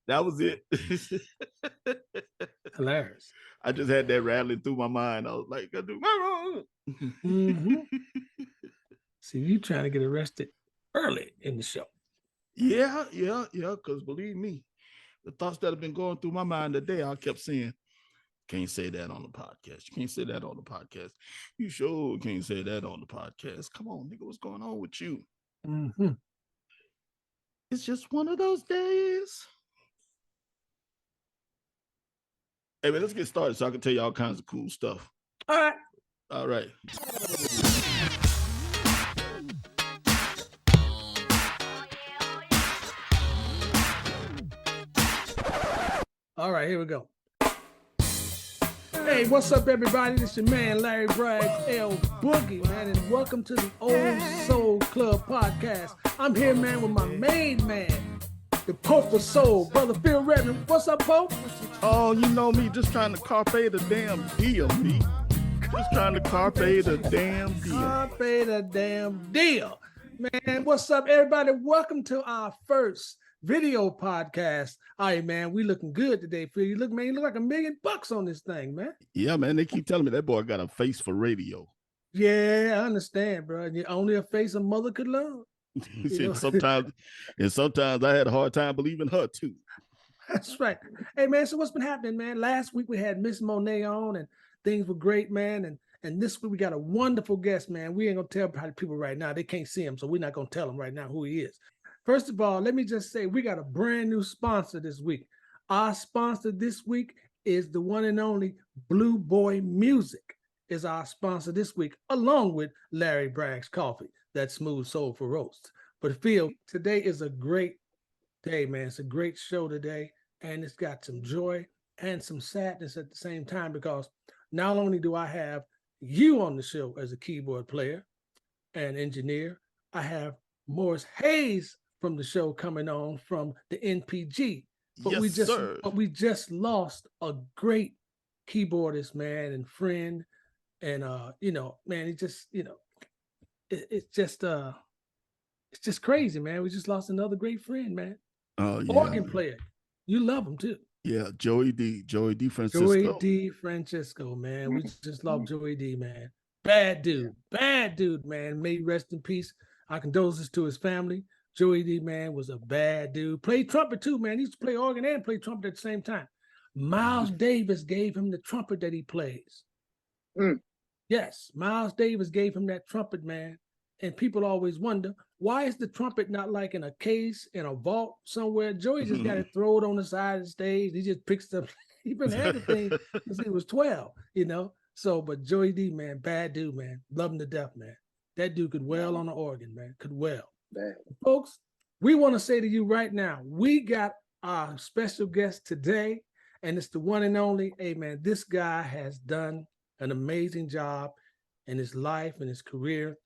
That was it. Hilarious. I just had that rattling through my mind. I was like, I do. Mm-hmm. See, you trying to get arrested early in the show. Yeah. Because believe me, the thoughts that have been going through my mind today, I kept saying, can't say that on the podcast. You can't say that on the podcast. You sure can't say that on the podcast. Come on, nigga, what's going on with you? Mm-hmm. It's just one of those days. Hey, man, let's get started so I can tell you all kinds of cool stuff. All right. All right. All right, here we go. Hey, what's up, everybody? This is your man, Larry Bragg, L Boogie, man, and welcome to the Old Soul Club podcast. I'm here, man, with my main man, the Pope of Soul, Brother Phil Redmond. What's up, Pope? Oh, you know me, just trying to carpe the damn deal, me. Just trying to carpe the damn deal. Carpe the damn deal. Man, what's up, everybody? Welcome to our first video podcast. All right, man, we looking good today, Phil. You look like $1 million on this thing, man. Yeah, man, they keep telling me that boy got a face for radio. Yeah, I understand, bro. Only a face a mother could love. sometimes I had a hard time believing her too. That's right. Hey, man, so what's been happening, man? Last week we had Miss Monet on and things were great, man. And this week we got a wonderful guest, man. We ain't gonna tell people right now. They can't see him, so we're not gonna tell them right now who he is. First of all, let me just say we got a brand new sponsor this week. Our sponsor this week is the one and only Blue Boy Music is our sponsor this week, along with Larry Bragg's Coffee, that smooth soulful roast. But Phil, today is a great day, man. It's a great show today, and it's got some joy and some sadness at the same time because not only do I have you on the show as a keyboard player and engineer, I have Morris Hayes from the show coming on from the NPG. But yes, we just lost a great keyboardist, man, and friend. And man, it's just crazy, man. We just lost another great friend, man. Oh, yeah. Organ player. You love him too. Yeah, Joey D. Francisco. Joey D. Francisco, man. We just love Joey D, man. Bad dude, man. May he rest in peace. Our condolences to his family. Joey D, man, was a bad dude. Played trumpet too, man. He used to play organ and play trumpet at the same time. Miles Davis gave him the trumpet that he plays. Yes, Miles Davis gave him that trumpet, man. And people always wonder, why is the trumpet not like in a case, in a vault somewhere? Joey just got to throw it on the side of the stage. He just picks up. He been had the thing since he was 12, So, but Joey D, man, bad dude, man. Love him to death, man. That dude could wail on the organ, man. Could wail. Folks, we want to say to you right now, we got our special guest today, and it's the one and only, hey, man, this guy has done an amazing job in his life and his career.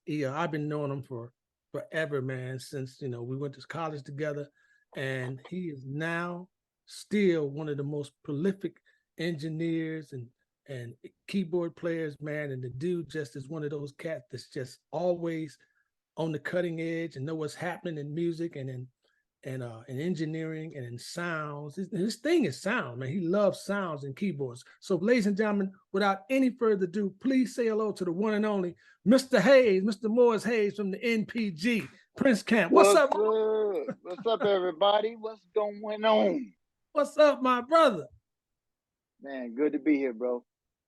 I've been knowing him for forever, man, since, we went to college together, and he is now still one of the most prolific engineers and keyboard players, man. And the dude just is one of those cats that's just always on the cutting edge and know what's happening in music and in engineering and in sounds. His thing is sound, man. He loves sounds and keyboards. So, ladies and gentlemen, without any further ado, please say hello to the one and only Mr. Hayes, Mr. Morris Hayes from the NPG, Prince Camp. What's up? What's up, everybody? What's going on? What's up, my brother? Man, good to be here, bro.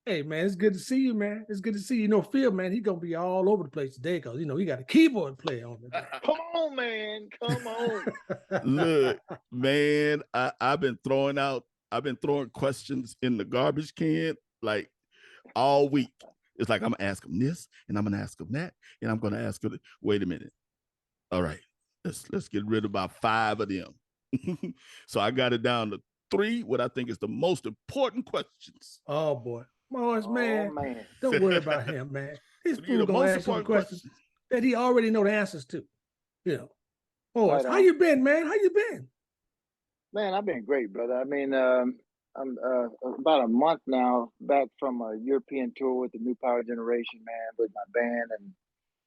Hey, man, it's good to see you, man. It's good to see you. Phil, man, he's going to be all over the place today because, he got a keyboard player on it. Come on, man. Come on. Look, man, I've been throwing questions in the garbage can like all week. It's like I'm going to ask him this and I'm going to ask him that and I'm going to ask him, wait a minute. All right, let's get rid of about 5 of them. So I got it down to 3, what I think is the most important questions. Oh, boy. Morris, man, don't worry about him, man. He's going to ask some questions that he already know the answers to. Morris, how you been, man? How you been? Man, I've been great, brother. I mean, I'm about a month now back from a European tour with the New Power Generation, man, with my band,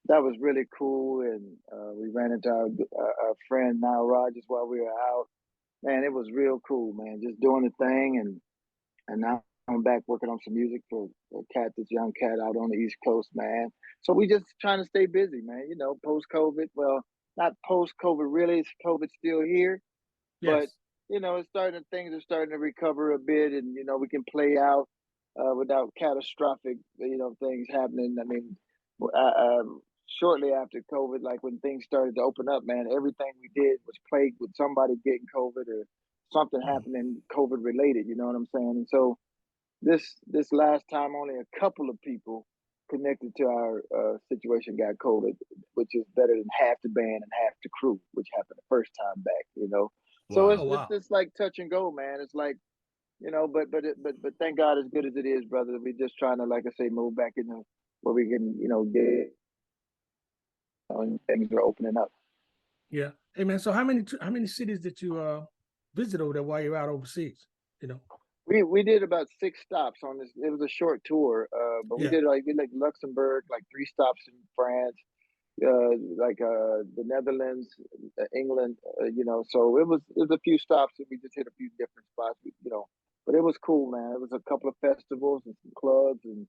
that was really cool. And we ran into our friend Nile Rodgers while we were out. Man, it was real cool, man. Just doing the thing, and now I'm back working on some music for this young cat out on the East Coast, man. So we just trying to stay busy, man. You know, post COVID. Well, not post COVID really. It's COVID still here, but Yes. you know, things are starting to recover a bit, and you know, we can play out without catastrophic, you know, things happening. I mean, shortly after COVID, like when things started to open up, man, everything we did was plagued with somebody getting COVID or something Mm. happening COVID related. You know what I'm saying? And so this last time, only a couple of people connected to our situation got COVID, which is better than half the band and half the crew, which happened the first time back. You know, so Oh Wow. it's wow. just like touch and go, man. It's like, you know, but thank God, as good as it is, brother, we're just trying to, like I say, move back into where we can, you know, get and things are opening up. Yeah. Hey man, so how many cities did you visit over there while you're out overseas? You know? We did about 6 stops on this. It was a short tour, but Yeah. we like Luxembourg, like 3 stops in France, like the Netherlands, England, you know. So it was a few stops, and we just hit a few different spots, you know. But it was cool, man. It was a couple of festivals and some clubs, and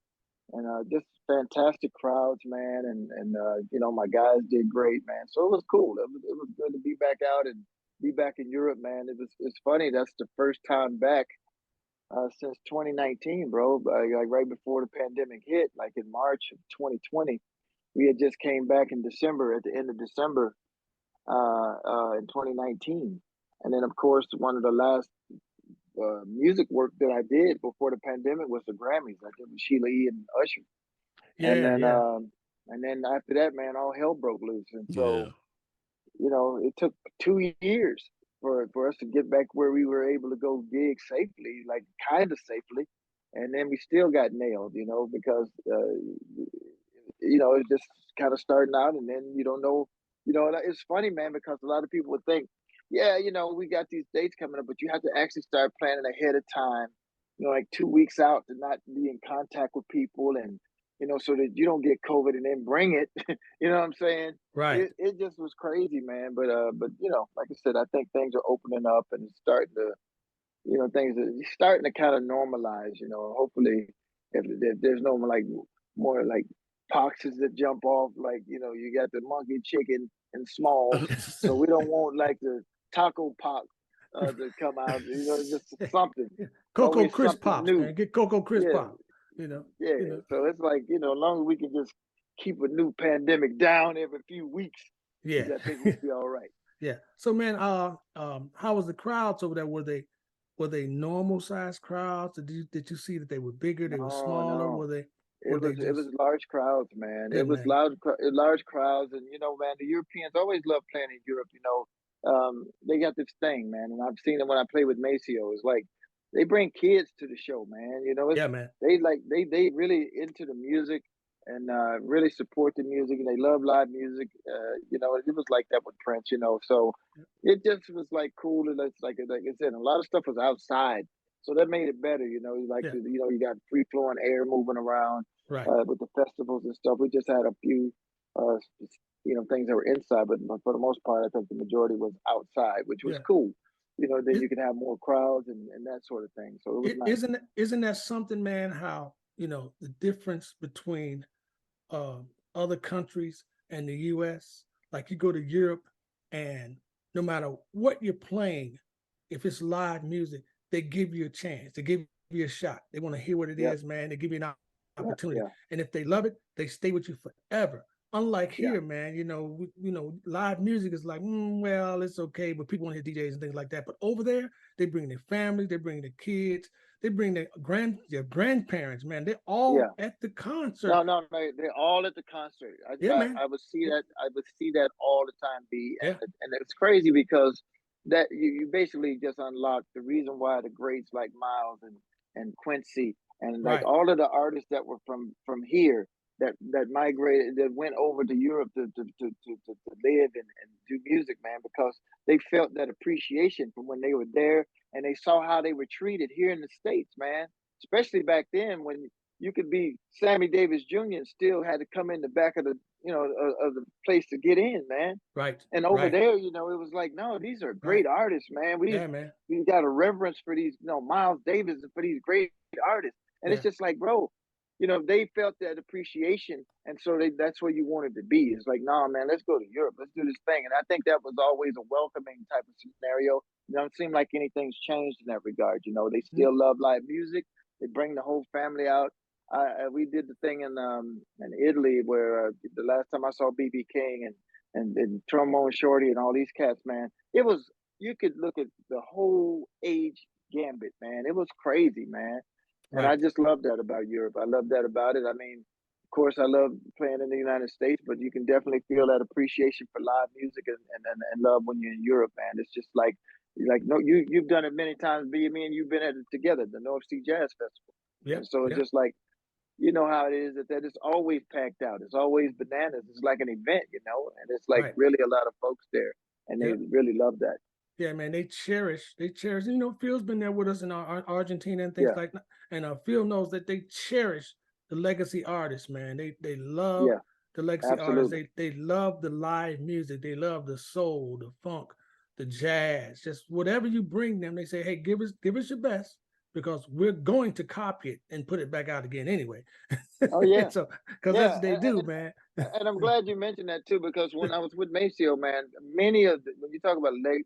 just fantastic crowds, man. And you know, my guys did great, man. So it was cool. It was good to be back out and be back in Europe, man. It's funny. That's the first time back since 2019, bro. Like right before the pandemic hit, like in March of 2020, we had just came back in December, at the end of December, in 2019. And then, of course, one of the last music work that I did before the pandemic was the Grammys. I did with Sheila E. and Usher. And Yeah, yeah. and then after that, man, all hell broke loose. And Yeah. so, you know, it took 2 years for us to get back where we were able to go gig safely, like kind of safely. And then we still got nailed, you know, because you know, it's just kind of starting out, and then you don't know, you know. And it's funny, man, because a lot of people would think, yeah, you know, we got these dates coming up, but you have to actually start planning ahead of time, you know, like 2 weeks out, to not be in contact with people, and you know, so that you don't get COVID and then bring it. You know what I'm saying? Right. It just was crazy, man. But you know, like I said, I think things are opening up, and it's starting to, you know, things are starting to kind of normalize. You know, hopefully, if there's no like more like poxes that jump off, like, you know, you got the monkey chicken and smalls, so we don't want like the taco pox to come out. You know, just something, Cocoa always Crisp something Pops, new. man. Get Cocoa Crisp Yeah, Pop. You know, yeah. you know. So it's like, you know, as long as we can just keep a new pandemic down every few weeks, Yeah. I think we'll be all right. Yeah. So man, how was the crowds over there? Were they normal size crowds? Or did you see that they were bigger, they were No, smaller? no. Were they It was just large crowds, man. It good was man? large crowds, and you know, man, the Europeans always love playing in Europe. You know, they got this thing, man, and I've seen it when I play with Maceo. It's like they bring kids to the show, man. You know, it's Yeah, man. they really into the music, and really support the music, and they love live music. You know, it was like that with Prince. You know, so it just was like cool, and it's like I said, a lot of stuff was outside, so that made it better. You know, Yeah. you know, you got free flowing air moving around Right. with the festivals and stuff. We just had a few, uh, you know, things that were inside, but for the most part, I think the majority was outside, which was Yeah. cool. You know, then It, you can have more crowds and that sort of thing. So it was nice. isn't that something, man? How the difference between other countries and the U.S. Like you go to Europe, and no matter what you're playing, if it's live music, they give you a chance. They give you a shot. They want to hear what it Yep. is, man. They give you an Yeah. opportunity, Yeah. and if they love it, they stay with you forever. Unlike Yeah. here, man, live music is like, well, it's okay, but people want to hear DJs and things like that. But over there, they bring their family, they bring their kids, they bring their grandparents, man. They're Yeah. all at the concert. No, no, no. They're all at the concert. Yeah, man. I would see that. I would see that all the time. B Yeah, and it's crazy because that you basically just unlocked the reason why the greats like Miles and Quincy and like right. all of the artists that were from here that migrated, that went over to Europe to live and do music, man, because they felt that appreciation from when they were there, and they saw how they were treated here in the States, man. Especially back then when you could be Sammy Davis Jr. and still had to come in the back of the, of the place to get in, man. Right. And over Right. there, it was like, no, these are great artists, man. Yeah, man. We got a reverence for these, Miles Davis and for these great artists. And it's just like, bro, they felt that appreciation, and so that's where you wanted to be. It's like, nah, man, let's go to Europe, let's do this thing. And I think that was always a welcoming type of scenario. It seemed like anything's changed in that regard. They still love live music. They bring the whole family out. We did the thing in Italy where the last time I saw BB King and Trombone Shorty and all these cats, man, it was, you could look at the whole age gambit, man. It was crazy, man. And I just love that about Europe. I love that about it. I mean, of course, I love playing in the United States, but you can definitely feel that appreciation for live music and love when you're in Europe, man. It's just like no, you've done it many times. Me and you've been at it together, the North Sea Jazz Festival. Yeah. So it's just like, you know how it is that it's always packed out. It's always bananas. It's like an event, and it's like really a lot of folks there, and they really love that. Yeah, man, they cherish. Phil's been there with us in Argentina and things like that. And Phil knows that they cherish the legacy artists, man. They love the legacy artists. They love the live music. They love the soul, the funk, the jazz, just whatever you bring them. They say, hey, give us your best, because we're going to copy it and put it back out again anyway. Oh yeah. So, because that's what they do, man. And I'm glad you mentioned that too, because when I was with Maceo, man, many of when you talk about Les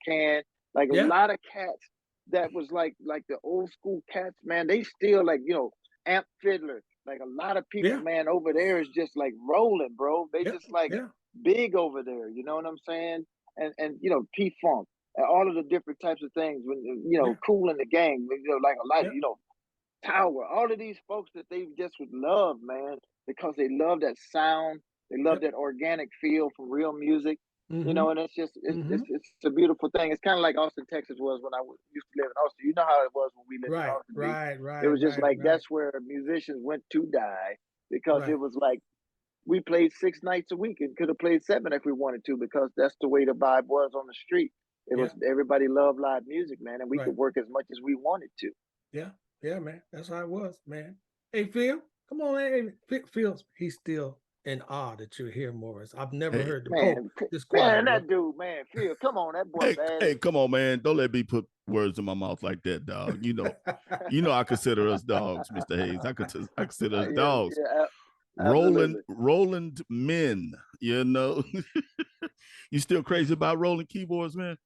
McCann, like a lot of cats that was like the old school cats, man, they still like, Amp Fiddler, like a lot of people, man, over there is just like rolling, bro. They just like big over there, you know what I'm saying? And P-Funk, and all of the different types of things, when Kool and the Gang, like a lot, Tower, all of these folks that they just would love, man, because they love that sound, they love that organic feel from real music, and it's just it's a beautiful thing. It's kind of like Austin, Texas was when I used to live in Austin. You know how it was when we lived in Austin. Right. It was just that's where musicians went to die, because it was like we played 6 nights a week and could have played 7 if we wanted to, because that's the way the vibe was on the street. It was, everybody loved live music, man, and we could work as much as we wanted to. Yeah, man. That's how it was, man. Hey, Phil, come on, man. Phil, he's still in awe that you're here, Morris. I've never heard the Pope this quiet. Man, that dude, man, Phil, come on, that boy. Hey, come on, man. Don't let me put words in my mouth like that, dog. I consider us dogs, Mr. Hayes. I consider us dogs. Roland men, You still crazy about rolling keyboards, man?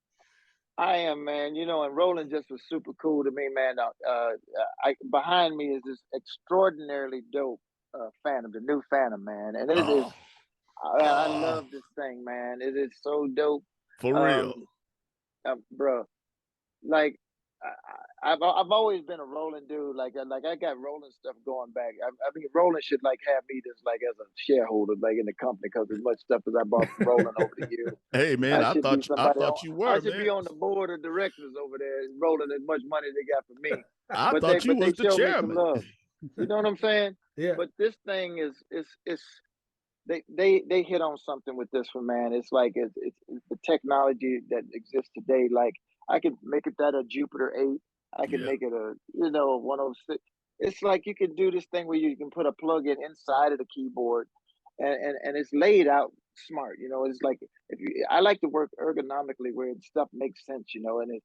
I am, man. And Roland just was super cool to me, man. Behind me is this extraordinarily dope Phantom, the new Phantom, man. And it is, I love this thing, man. It is so dope. For real. Bro. Like, I've always been a Roland dude. Like I got Roland stuff going back. I mean, Roland should have me just as a shareholder, in the company, because as much stuff as I bought from Roland over the years. Hey, man, I thought you were. I should be on the board of directors over there, rolling as much money they got from me. I thought you was the chairman. You know what I'm saying? Yeah. But this thing is they hit on something with this one, man. It's like it's the technology that exists today. Like, I could make it a Jupiter 8. I can make it a 106. It's like you can do this thing where you can put a plug-in inside of the keyboard, and it's laid out smart. It's like I like to work ergonomically where stuff makes sense. And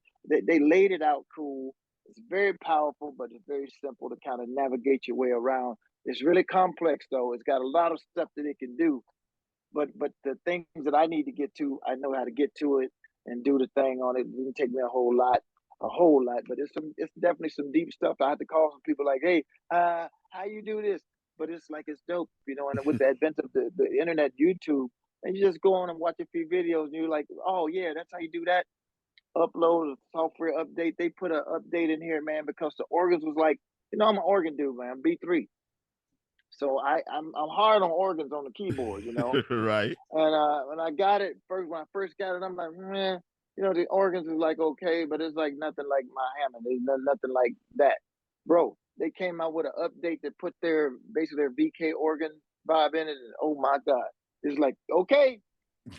they laid it out cool. It's very powerful, but it's very simple to kind of navigate your way around. It's really complex though. It's got a lot of stuff that it can do, but the things that I need to get to, I know how to get to it and do the thing on it. It didn't take me a whole lot, but it's definitely some deep stuff. I had to call some people like, hey, how you do this? But it's dope, and with the advent of the internet, YouTube, and you just go on and watch a few videos and you're like, oh yeah, that's how you do that. Upload a software update. They put an update in here, man, because the organs was like, I'm an organ dude, man, B3. So I'm hard on organs on the keyboard, Right. And when I got it when I first got it, I'm like, man, the organs is like okay, but it's like nothing like my Hammond. There's nothing like that, bro. They came out with an update that put their VK organ vibe in it, and oh my god, it's like, okay,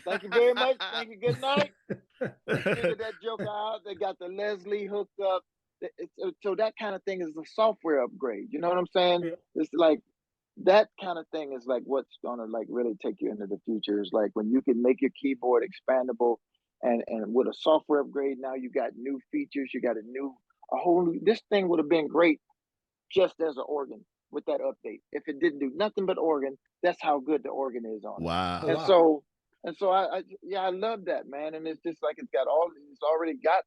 thank you very much, thank you, good night. They figured that joke out. They got the Leslie hooked up. So that kind of thing is a software upgrade. You know what I'm saying? Yeah. It's like that kind of thing is like what's gonna like really take you into the future. Is like when you can make your keyboard expandable, and with a software upgrade, now you got new features. You got a whole new. This thing would have been great just as an organ with that update. If it didn't do nothing but organ, that's how good the organ is on it. Wow. And Wow. so I love that, man. And it's just like it's already got,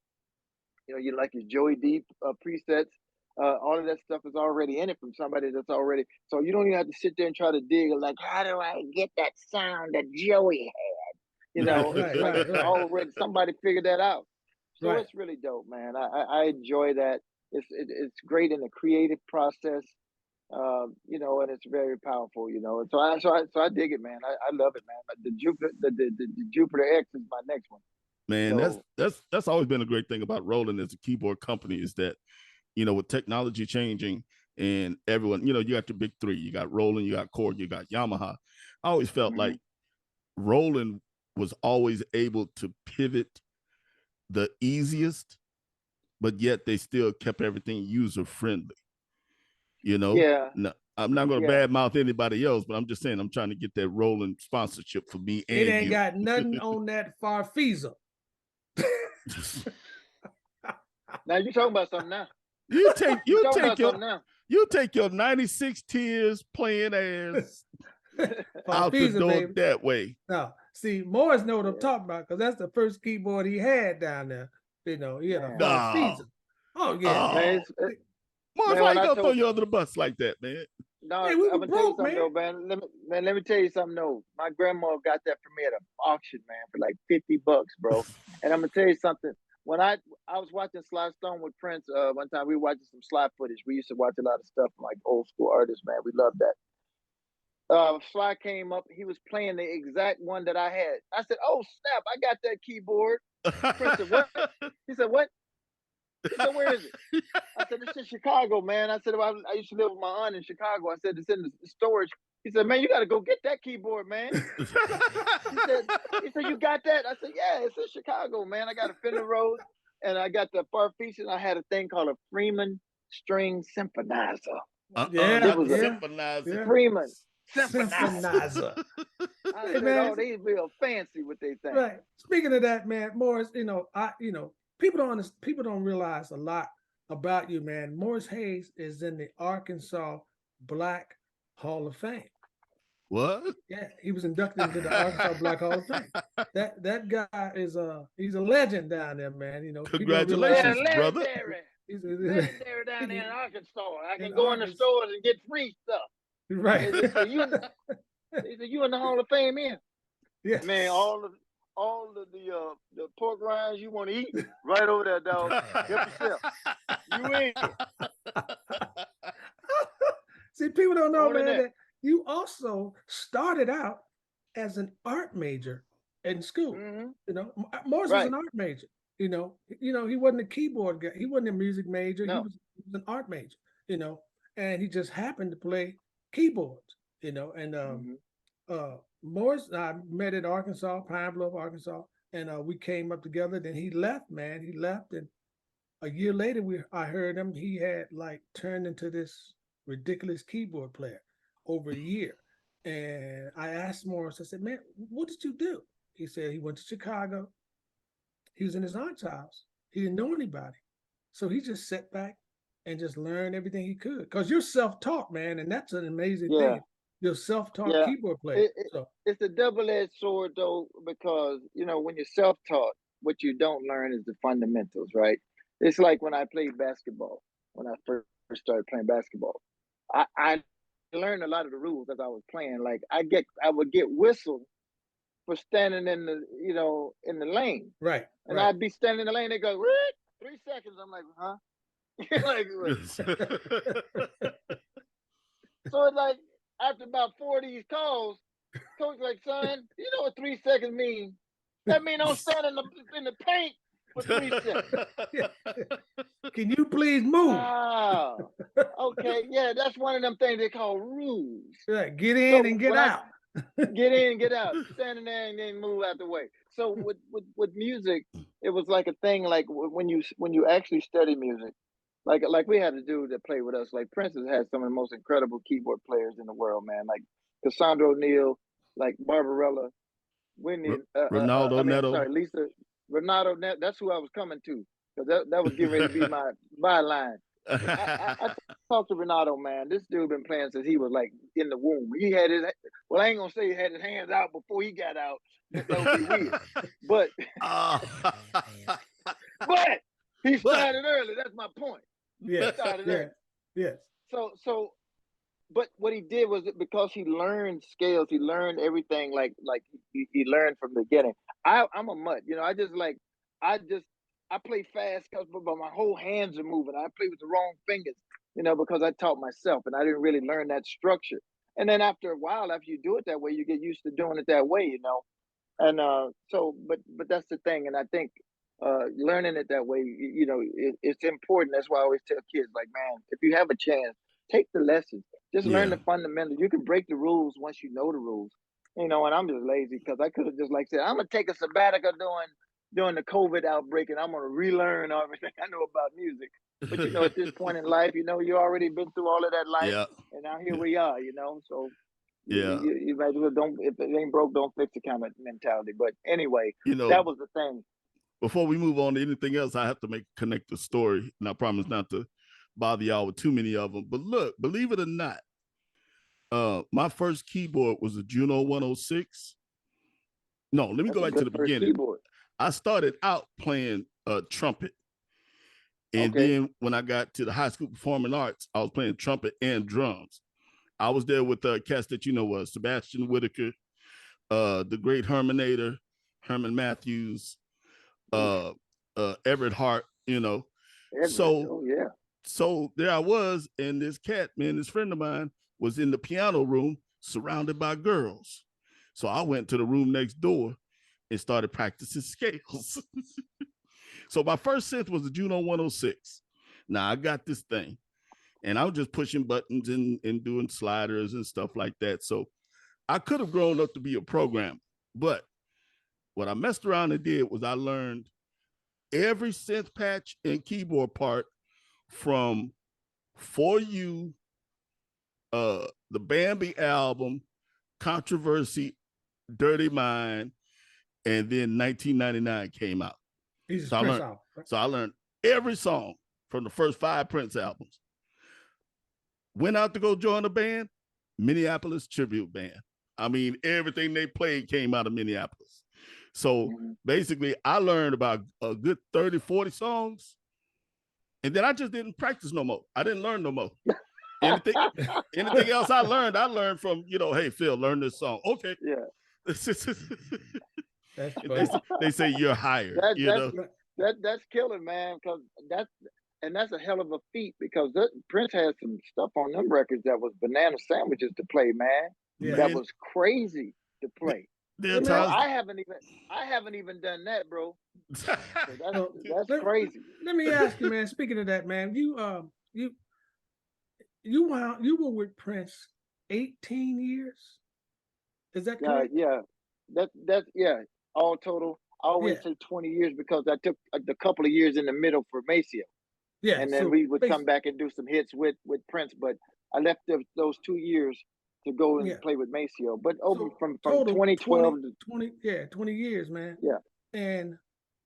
you like his Joey D presets. All of that stuff is already in it from somebody that's already. So you don't even have to sit there and try to dig like, how do I get that sound that Joey had? Right. It's already somebody figured that out. So Right. it's really dope, man. I enjoy that. It's great in the creative process, and it's very powerful, And so I dig it, man. I love it, man. The Jupiter X is my next one. Man, So, that's always been a great thing about Roland as a keyboard company is that, with technology changing and everyone, you got your big three. You got Roland, you got Korg, you got Yamaha. I always felt like Roland was always able to pivot the easiest, but yet they still kept everything user friendly. Yeah. No, I'm not going to badmouth anybody else, but I'm just saying I'm trying to get that Roland sponsorship for me. It and ain't you. got nothing on that Farfisa. Now you're talking about something now. You take your 96 Tears playing ass out the door, baby. That way. No, see, Morris know what I'm talking about because that's the first keyboard he had down there. He had a Farfisa. Oh yeah. Man, Morris, why you gonna throw you under the bus like that, man? No, hey, I'm gonna tell you something though, man. Let me tell you something though. My grandma got that for me at an auction, man, for like $50, bro. And I'm gonna tell you something. When I was watching Sly Stone with Prince, one time we were watching some Sly footage. We used to watch a lot of stuff from like old school artists, man. We loved that. Sly came up, he was playing the exact one that I had. I said, "Oh snap, I got that keyboard." Prince said, "What?" He said, "What?" He said, "Where is it?" I said, "It's in Chicago, man." I said, I used to live with my aunt in Chicago. I said, "It's in the storage." He said, "Man, you got to go get that keyboard, man." he said, "You got that?" I said, "Yeah, it's in Chicago, man. I got a Fender Rhodes and I got the Farfisa and I had a thing called a Freeman string symphonizer." It was symphonizer. Freeman symphonizer. I said, "Oh, they real fancy with they thing." Right. Speaking of that, man, Morris, people don't realize a lot about you, man. Morris Hayes is in the Arkansas Black Hall of Fame. What? Yeah, he was inducted into the Arkansas Black Hall of Fame. That guy is he's a legend down there, man. Congratulations, brother. He's legendary down there in Arkansas. I can go in the stores and get free stuff. Right. They say, you in the Hall of Fame here. Yes. Man, all of the pork rinds you want to eat, right over there, dog. Help yourself. You in. See, people don't know, man, that you also started out as an art major in school. Morris was an art major. He wasn't a keyboard guy. He wasn't a music major. No. He was an art major. And he just happened to play keyboards. Morris, I met in Arkansas, Pine Bluff, Arkansas, and we came up together. Then he left, man. He left, and a year later, I heard him. He had turned into this ridiculous keyboard player over a year. And I asked Morris, I said, "Man, what did you do?" He said he went to Chicago. He was in his aunt's house. He didn't know anybody. So he just sat back and just learned everything he could. Because you're self-taught, man, and that's an amazing thing. You're self-taught keyboard player. It's a double-edged sword, though, because, when you're self-taught, what you don't learn is the fundamentals, right? It's like when I played basketball, when I first started playing basketball. I learned a lot of the rules as I was playing. Like I would get whistled for standing in the lane. Right. And I'd be standing in the lane, they go, 3 seconds. I'm like, huh? So it's like after about 4 of these calls, coach like, "Son, you know what 3 seconds mean? That means I'm standing in the paint for 3 seconds. Can you please move?" Okay, yeah, that's one of them things they call rules. Right, get in and get out. Get in and get out. Standing there and then move out the way. So with music, it was like a thing. Like when you actually study music, like we had a dude that played with us. Like Prince has had some of the most incredible keyboard players in the world, man. Like Cassandra O'Neill, like Barbarella, Whitney. Ronaldo I mean, I'm Neto. sorry, Lisa Renato. That's who I was coming to because that was getting ready to be my byline. I talked to Renato, man. This dude been playing since he was like in the womb. He had his I ain't gonna say he had his hands out before he got out. That would be weird. But but he started early. That's my point. Yeah, He started early. yeah. So but what he did was because he learned scales, he learned everything like he learned from the beginning. I'm a mutt, you know. I just I play fast because but my whole hands are moving. I play with the wrong fingers, you know, because I taught myself and I didn't really learn that structure. And then after a while, after you do it that way, you get used to doing it that way, you know. And but that's the thing, and I think learning it that way, you know, it's important. That's why I always tell kids, like, man, if you have a chance, take the lessons. Just learn Yeah. the fundamentals. You can break the rules once you know the rules, you know. And I'm just lazy because I could have just like said, I'm gonna take a sabbatical during the COVID outbreak, and I'm gonna relearn everything I know about music. But you know, at this point in life, you know, you already been through all of that life, Yeah. and now here Yeah. we are, you know. So Yeah. you might as well don't, if it ain't broke, don't fix it kind of mentality. But anyway, You know, that was the thing. before we move on to anything else, I have to connect the story, and I promise not to bother y'all with too many of them. But look, believe it or not, my first keyboard was a Juno 106. No, let me That's go a back to good the first beginning. keyboard. I started out playing trumpet. And Okay. then when I got to the high school performing arts, I was playing trumpet and drums. I was there with cats that you know was Sebastian Whitaker, the great Hermanator, Herman Matthews, Everett Hart, you know. Everett. So Oh yeah. so there I was, and this cat, man, this friend of mine was in the piano room surrounded by girls. So I went to the room next door and started practicing scales. So my first synth was the Juno 106. Now I got this thing, and I was just pushing buttons and doing sliders and stuff like that. So I could have grown up to be a programmer, but what I messed around and did was I learned every synth patch and keyboard part from For You, the Bambi album, Controversy, Dirty Mind, and then 1999 came out. Jesus So I Prince learned, album. Right? so I learned every song from the first 5 Prince albums. Went out to go join a band, Minneapolis Tribute Band. I mean, everything they played came out of Minneapolis. So basically, I learned about a good 30, 40 songs. And then I just didn't practice no more. I didn't learn no more. Anything else I learned from, you know, hey, Phil, learn this song. Okay. Yeah. they say you're hired, you know. That's killing, man, because that's a hell of a feat because Prince had some stuff on them records that was banana sandwiches to play, man. Yeah. That was crazy to play. You know, I haven't even done that, bro. So that's crazy. Let me ask you, man. Speaking of that, man, you were with Prince 18 years. Is that correct? Yeah. That's all total. I always say 20 years because I took a couple of years in the middle for Maceo. Yeah. And then we would come back and do some hits with Prince, but I left those 2 years to go and play with Maceo. But over from 2012 to 20 years, man. Yeah. And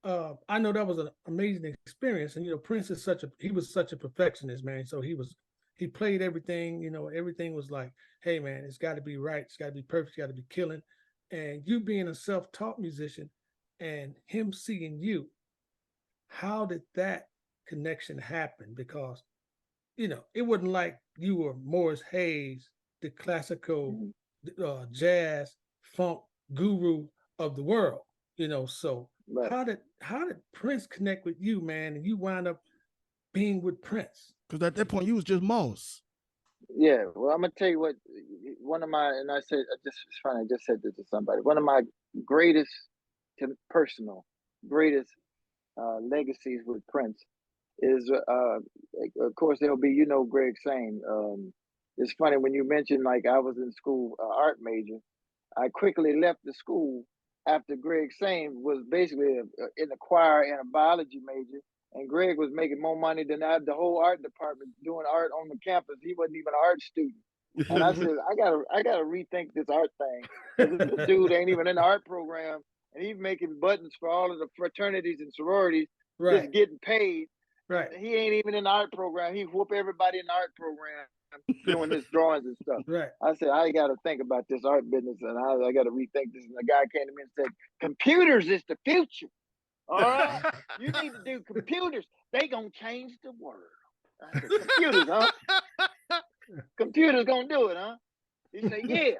I know that was an amazing experience. And you know, Prince is he was such a perfectionist, man. So he played everything, you know, everything was like, hey man, it's got to be right, it's got to be perfect, it's got to be killing. And you being a self-taught musician and him seeing you, how did that connection happen? Because, you know, it wasn't like you were Morris Hayes, the classical jazz funk guru of the world, you know. So how did Prince connect with you, man, and you wound up being with Prince? Because at that point you was just Moss. Yeah, well, I'm gonna tell you what. One of my, and I said, it's funny. I just said this to somebody. One of my greatest, greatest legacies with Prince is, of course, there'll be, you know, Greg Sane. It's funny when you mentioned like I was in school, art major. I quickly left the school after Greg Sane was basically in the choir and a biology major, and Greg was making more money than the whole art department doing art on the campus. He wasn't even an art student. And I said, I gotta rethink this art thing. Because this dude ain't even in the art program, and he's making buttons for all of the fraternities and sororities, Right. just getting paid. Right. He ain't even in the art program. He whoop everybody in the art program doing his drawings and stuff. Right. I said, I got to think about this art business, and I got to rethink this. And the guy came to me and said, computers is the future. All right, you need to do computers. They gonna change the world. I said, computers, huh? Computers gonna do it, huh? He said, yeah.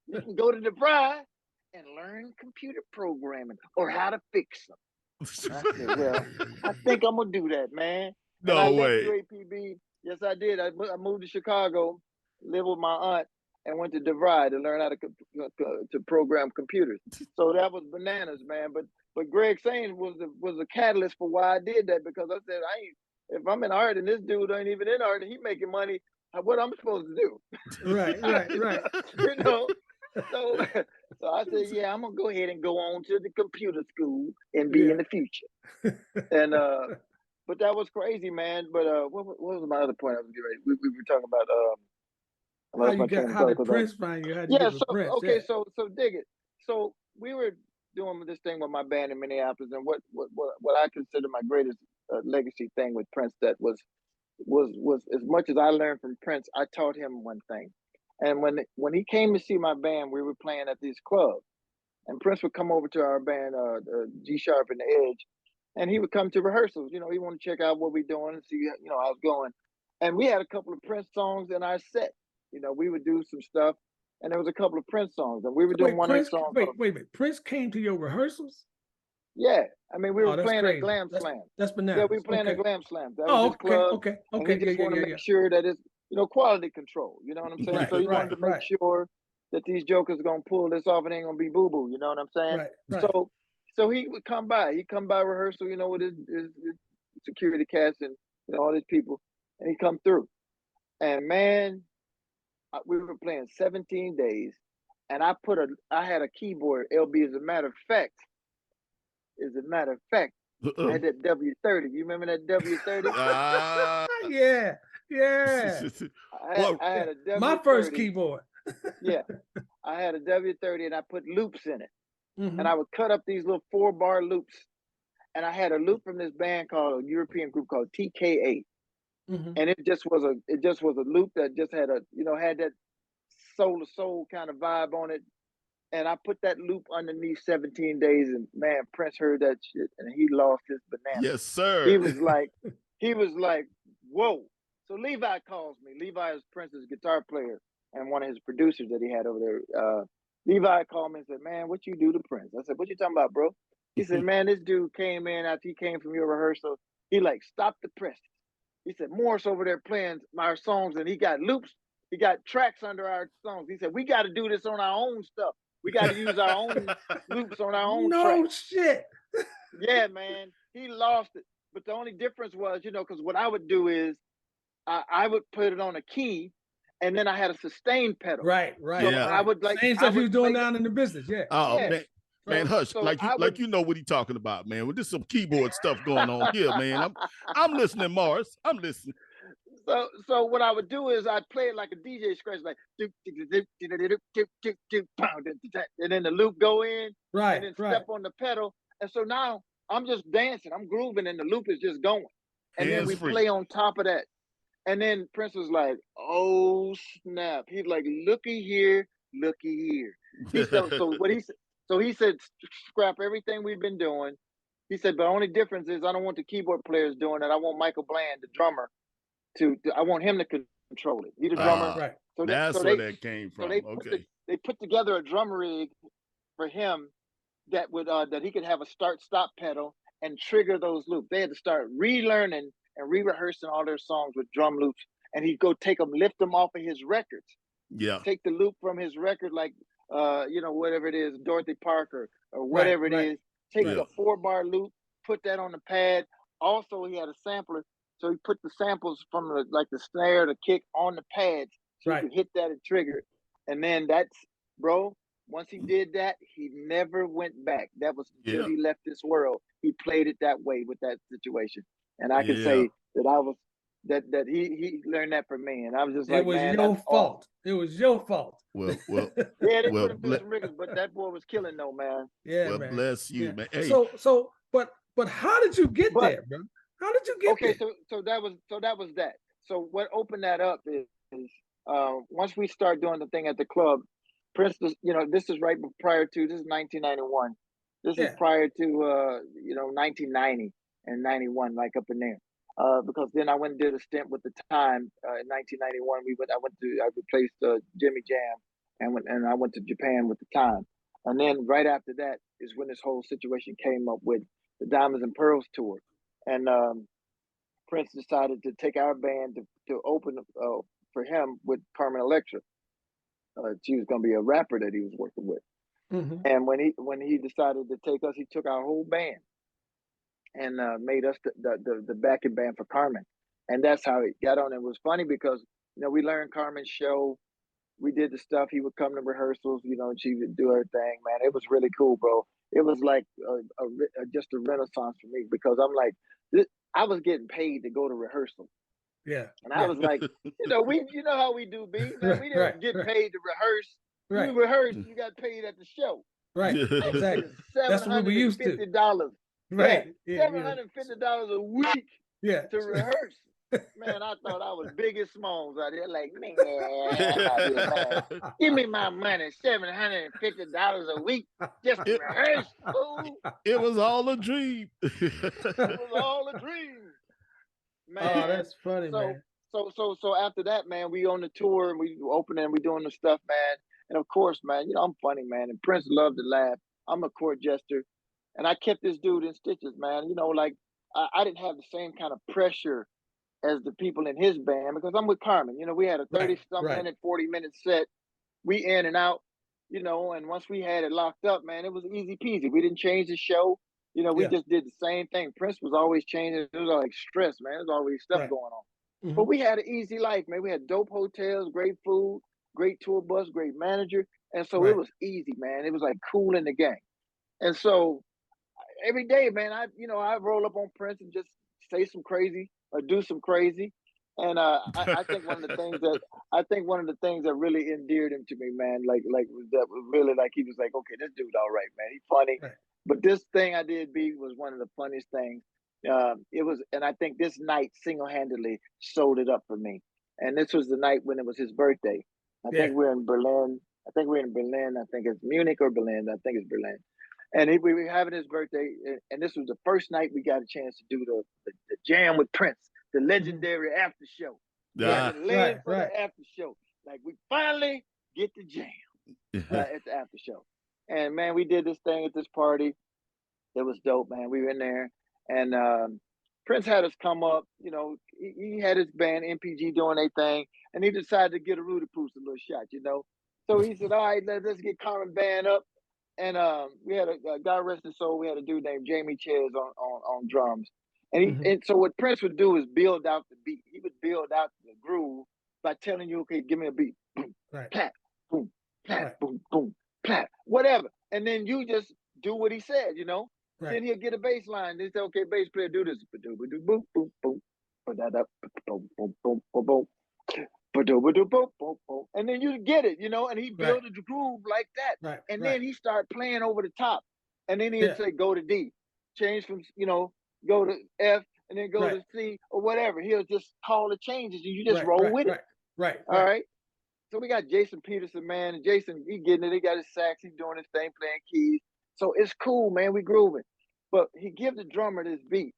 You can go to DeVry and learn computer programming or how to fix them. And I said, well, I think I'm gonna do that, man. No and I way. left UAPB. Yes, I did. I moved to Chicago, lived with my aunt, and went to DeVry to learn how to program computers. So that was bananas, man. But Greg Sain was a catalyst for why I did that, because I said, if I'm in art and this dude ain't even in art and he making money, what I'm supposed to do? Right. You know. So I said, yeah, I'm gonna go ahead and go on to the computer school and be in the future. And but that was crazy, man. But what was my other point I was getting ready? We were talking about how did Prince find you? How did you get Prince? Okay, so dig it. So we were doing this thing with my band in Minneapolis, and what I consider my greatest legacy thing with Prince that was as much as I learned from Prince, I taught him one thing. And when he came to see my band, we were playing at these clubs, and Prince would come over to our band, G Sharp and the Edge, and he would come to rehearsals. You know, he wanted to check out what we're doing and see, how it's going. And we had a couple of Prince songs in our set. You know, we would do some stuff, and there was a couple of Prince songs, and we were doing one of his songs. Wait a minute. Prince came to your rehearsals? Yeah, I mean, we were playing crazy. at Glam Slam. That's bananas. Yeah, we were playing at Glam Slam. That was his club. Okay. And he just wanted to make sure that it's, quality control. You know what I'm saying? Right, so he wanted to make sure that these jokers are gonna pull this off and ain't gonna be boo boo. You know what I'm saying? Right. So he would come by. He'd come by rehearsal, with his security cast and all these people, and he'd come through. And man, we were playing 17 days, and I had a keyboard, LB. As a matter of fact, I had that W30. You remember that W30? Yeah. I had a W30. My first keyboard. Yeah, I had a W30, and I put loops in it, and I would cut up these little 4-bar loops. And I had a loop from this band called a European group called TKA, and it just was a loop that just had had that soul to soul kind of vibe on it. And I put that loop underneath 17 days, and man, Prince heard that shit, and he lost his banana. Yes, sir. He was like, whoa. So Levi calls me. Levi is Prince's guitar player and one of his producers that he had over there. Levi called me and said, man, what you do to Prince? I said, what you talking about, bro? He said, man, this dude came in after he came from your rehearsal. He stopped the press. He said, Morris over there playing our songs, and he got loops. He got tracks under our songs. He said, we got to do this on our own stuff. We got to use our own loops on our own tracks. No shit. Yeah, man. He lost it. But the only difference was, because what I would do is I would put it on a key, and then I had a sustain pedal. Right. So yeah. I would same stuff he was doing down in the business. Yeah. Oh, yeah. Man, hush! So you know what he's talking about, man. With this some keyboard stuff going on here, man. I'm listening, Morris. I'm listening. So what I would do is I'd play it like a DJ scratch, like and then the loop go in, right, and then step on the pedal, and so now I'm just dancing, I'm grooving, and the loop is just going, and then we play on top of that, and then Prince was like, "Oh snap!" He's like, "Looky here." He said, "Scrap everything we've been doing." He said, "But the only difference is I don't want the keyboard players doing it. I want Michael Bland, the drummer." I want him to control it. He's the drummer. Right. So that's where that came from. So they put together a drum rig for him that would that he could have a start-stop pedal and trigger those loops. They had to start relearning and re-rehearsing all their songs with drum loops, and he'd go lift them off of his records. Yeah. Take the loop from his record, like whatever it is, Dorothy Parker or whatever it is. Take a 4-bar loop, put that on the pad. Also, he had a sampler. So he put the samples from the snare, the kick on the pads, so you could hit that and trigger it. And then once he did that, he never went back. That was until he left this world. He played it that way with that situation. And I can Yeah. say that I was that he learned that from me, and I was just It like, was man, your that's awesome. fault. It was your fault. Yeah, they well, put him through some rigors, but that boy was killing though, man. Yeah, well, man. bless you, Yeah. man. Hey, So, but how did you get But there, bro? How did you get okay, there? so that was that. So what opened that up is once we start doing the thing at the club, Prince was, this is right prior to, this is 1991. This is Yeah. prior to 1990 and 91, like up in there. Because then I went and did a stint with the Time in 1991. I replaced Jimmy Jam, and I went to Japan with the Time. And then right after that is when this whole situation came up with the Diamonds and Pearls tour. And Prince decided to take our band to open for him with Carmen Electra. She was going to be a rapper that he was working with. Mm-hmm. And when he decided to take us, he took our whole band and made us the backing band for Carmen. And that's how it got on. It was funny because we learned Carmen's show. We did the stuff. He would come to rehearsals, and she would do her thing. Man, it was really cool, bro. It was like just a renaissance for me because I'm like, I was getting paid to go to rehearsal. Yeah. And I was like, you know how we do, B, man. We didn't get paid to rehearse. Right. You rehearsed, you got paid at the show. Right. Exactly. That's what we used to. $750. Right. Yeah, $750 a week. Yeah. To rehearse. Man, I thought I was Big and Smalls out there. Like, man, out here, man. Give me my money, $750 a week just to rehearse. Fool. It was all a dream. It was all a dream. Man. Oh, that's funny, man. So after that, man, we on the tour and we opening, we doing the stuff, man. And of course, man, I'm funny, man. And Prince loved to laugh. I'm a court jester. And I kept this dude in stitches, man. Like I didn't have the same kind of pressure as the people in his band because I'm with Carmen. We had a 30-minute, 40-minute set. We in and out, and once we had it locked up, man, it was easy peasy. We didn't change the show. We just did the same thing. Prince was always changing. It was like stress, man. There's always stuff going on. Mm-hmm. But we had an easy life, man. We had dope hotels, great food, great tour bus, great manager. And so it was easy, man. It was like cool in the gang. And so every day, man, I roll up on Prince and just say some crazy or do some crazy. And I think one of the things that really endeared him to me, man, like that was really like he was like, okay, this dude all right, man. He's funny. Right. But this thing I did, B, was one of the funniest things. It was, and I think this night single-handedly sold it up for me. And this was the night when it was his birthday. I think we're in Berlin. I think it's Munich or Berlin. I think it's Berlin. And we were having his birthday, and this was the first night we got a chance to do the jam with Prince, the legendary after show. The after show. Like we finally get the jam at the after show. And man, we did this thing at this party. It was dope, man. We were in there, and Prince had us come up. He had his band MPG doing their thing, and he decided to get a Rudy Poos a little shot. So he said, "All right, let's get Carmen band up." And we had a God rest his soul. We had a dude named Jamie Chairs on drums, and so what Prince would do is build out the beat. He would build out the groove by telling you, "Okay, give me a beat, boom, clap, boom, clap, boom, boom, clap, whatever," and then you just do what he said. Then he'll get a bass line. They say, "Okay, bass player, do this, boom, boom, boom, boom, boom, boom, boom, boom." And then you get it, and he built a groove like that. And then he started playing over the top. And then he'd say, go to D, change from, go to F, and then go to C or whatever. He'll just call the changes and you just roll with it. All right. So we got Jason Peterson, man. And Jason, he getting it. He got his sax. He's doing his thing, playing keys. So it's cool, man. We grooving. But he give the drummer this beat.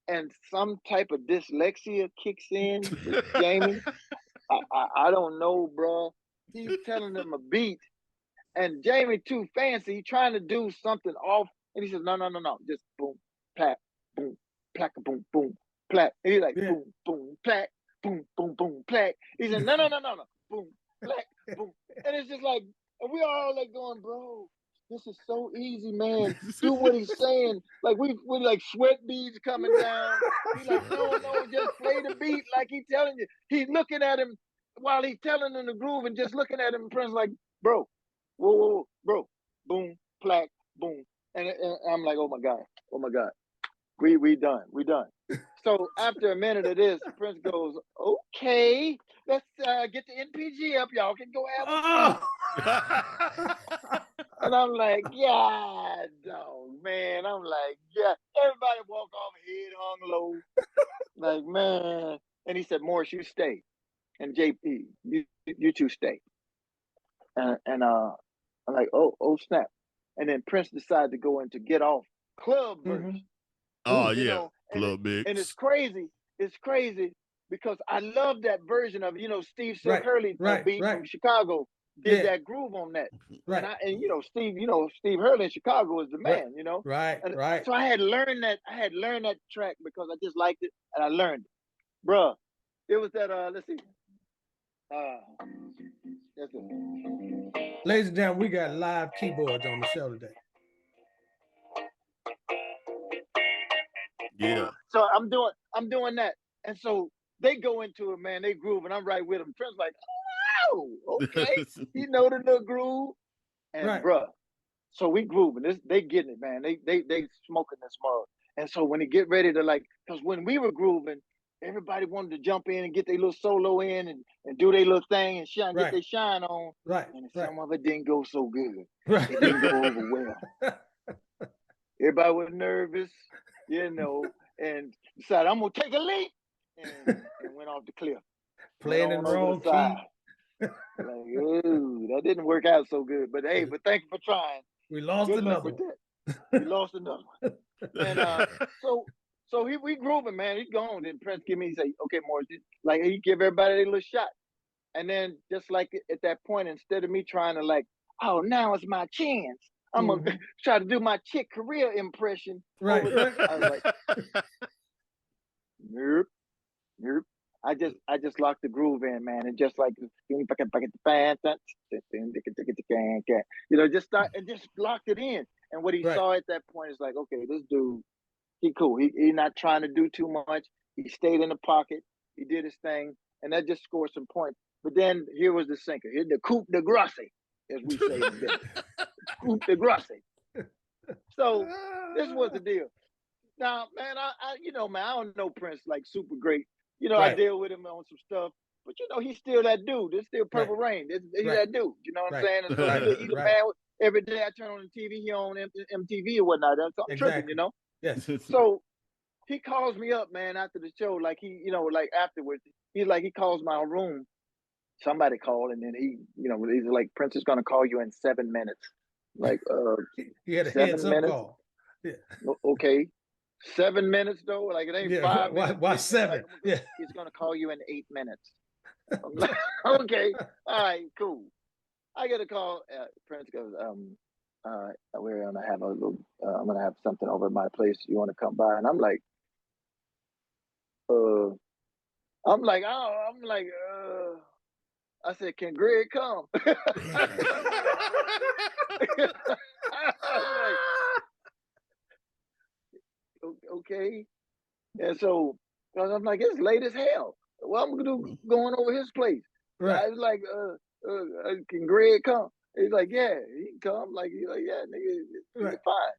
And some type of dyslexia kicks in with Jamie. I don't know, bro. He's telling them a beat, and Jamie too fancy. He trying to do something off, and he says, "No, just boom, plack, boom, plack, boom, boom, plack." And he's like, boom, boom, plack, boom, boom, boom, plack. He said, "No, boom, plack, boom," and it's just like, and we all like going, "Bro, this is so easy, man. Do what he's saying." Like we like sweat beads coming down. He's like, no, just play the beat like he's telling you. He's looking at him while he's telling him the groove and just looking at him. And Prince like, bro, whoa, bro, boom, plaque, boom. And I'm like, oh my God, we done. So after a minute of this, Prince goes, "Okay, let's get the NPG up. Y'all can go have a seat." Oh. And I'm like, "Yeah, dog, man." I'm like, "Yeah." Everybody walk off, head hung low, like, man. And he said, "Morris, you stay, and JP, you two stay." And I'm like, "Oh snap!" And then Prince decided to go into Get Off club verse. Oh You yeah, know, Club and it's Mix. crazy. It's crazy because I love that version of, Steve Silk Right, Hurley right, beat right. from Chicago did Yeah, that groove on that. right, Steve Hurley in Chicago is the right, man, right, And right. so I had learned that track because I just liked it and I learned it. Bruh, it was that let's see. That's it. Ladies and gentlemen, we got live keyboards on the show today. Yeah. So I'm doing that. And so they go into it, man. They groove, and I'm right with them. Trent's like, "Oh, okay." He know the little groove. And Right. bruh, so we grooving. They getting it, man. They smoking this mug. And so when they get ready to because when we were grooving, everybody wanted to jump in and get their little solo in and do their little thing and shine, get Right. their shine on. Right, And right. some of it didn't go so good. Right. It didn't go over well. Everybody was nervous, and decided I'm gonna take a leap and went off the cliff. Playing in Went the on over wrong the side. Like, ooh, that didn't work out so good. But hey, thank you for trying. We lost Good luck another with one. that. We lost another one. And so we grooving, man. He's gone. Then Prince he say, "Okay, Morris," like he give everybody a little shot. And then just like at that point, instead of me trying to "Oh, now it's my chance," I'm gonna try to do my Chick Corea impression. Right. I was like, nope, nope. I just locked the groove in, man, and just just start and just locked it in. And what he saw at that point is like, okay, this dude, he cool. He not trying to do too much. He stayed in the pocket. He did his thing, and that just scored some points. But then here was the sinker. Here the coup de grace, as we say in the business. Coup de grace. So this was the deal. Now, man, man, I don't know Prince like super great. I deal with him on some stuff, but he's still that dude. It's still Purple Rain. He's that dude. You know what I'm saying? And so he's a man. Every day I turn on the TV, he on MTV or whatnot. So I'm tripping, Yes. So he calls me up, man, after the show. Like afterwards, he calls my room. Somebody called, and then he's like, "Prince is gonna call you in 7 minutes." Like, he had a 7 heads up minutes. call. Yeah. Okay. 7 minutes though, like it ain't 5 minutes. Why 7? Like, he's gonna call you in 8 minutes. I'm like, okay, all right, cool. I get a call. Prince goes, we're gonna have a little. I'm gonna have something over at my place. You want to come by? And I'm like, I said, can Greg come? Okay. And so I'm like, it's late as hell. Well, I'm going over his place. Right. I was like, can Greg come? He's like, yeah, he can come. He's like, yeah, nigga, it's fine.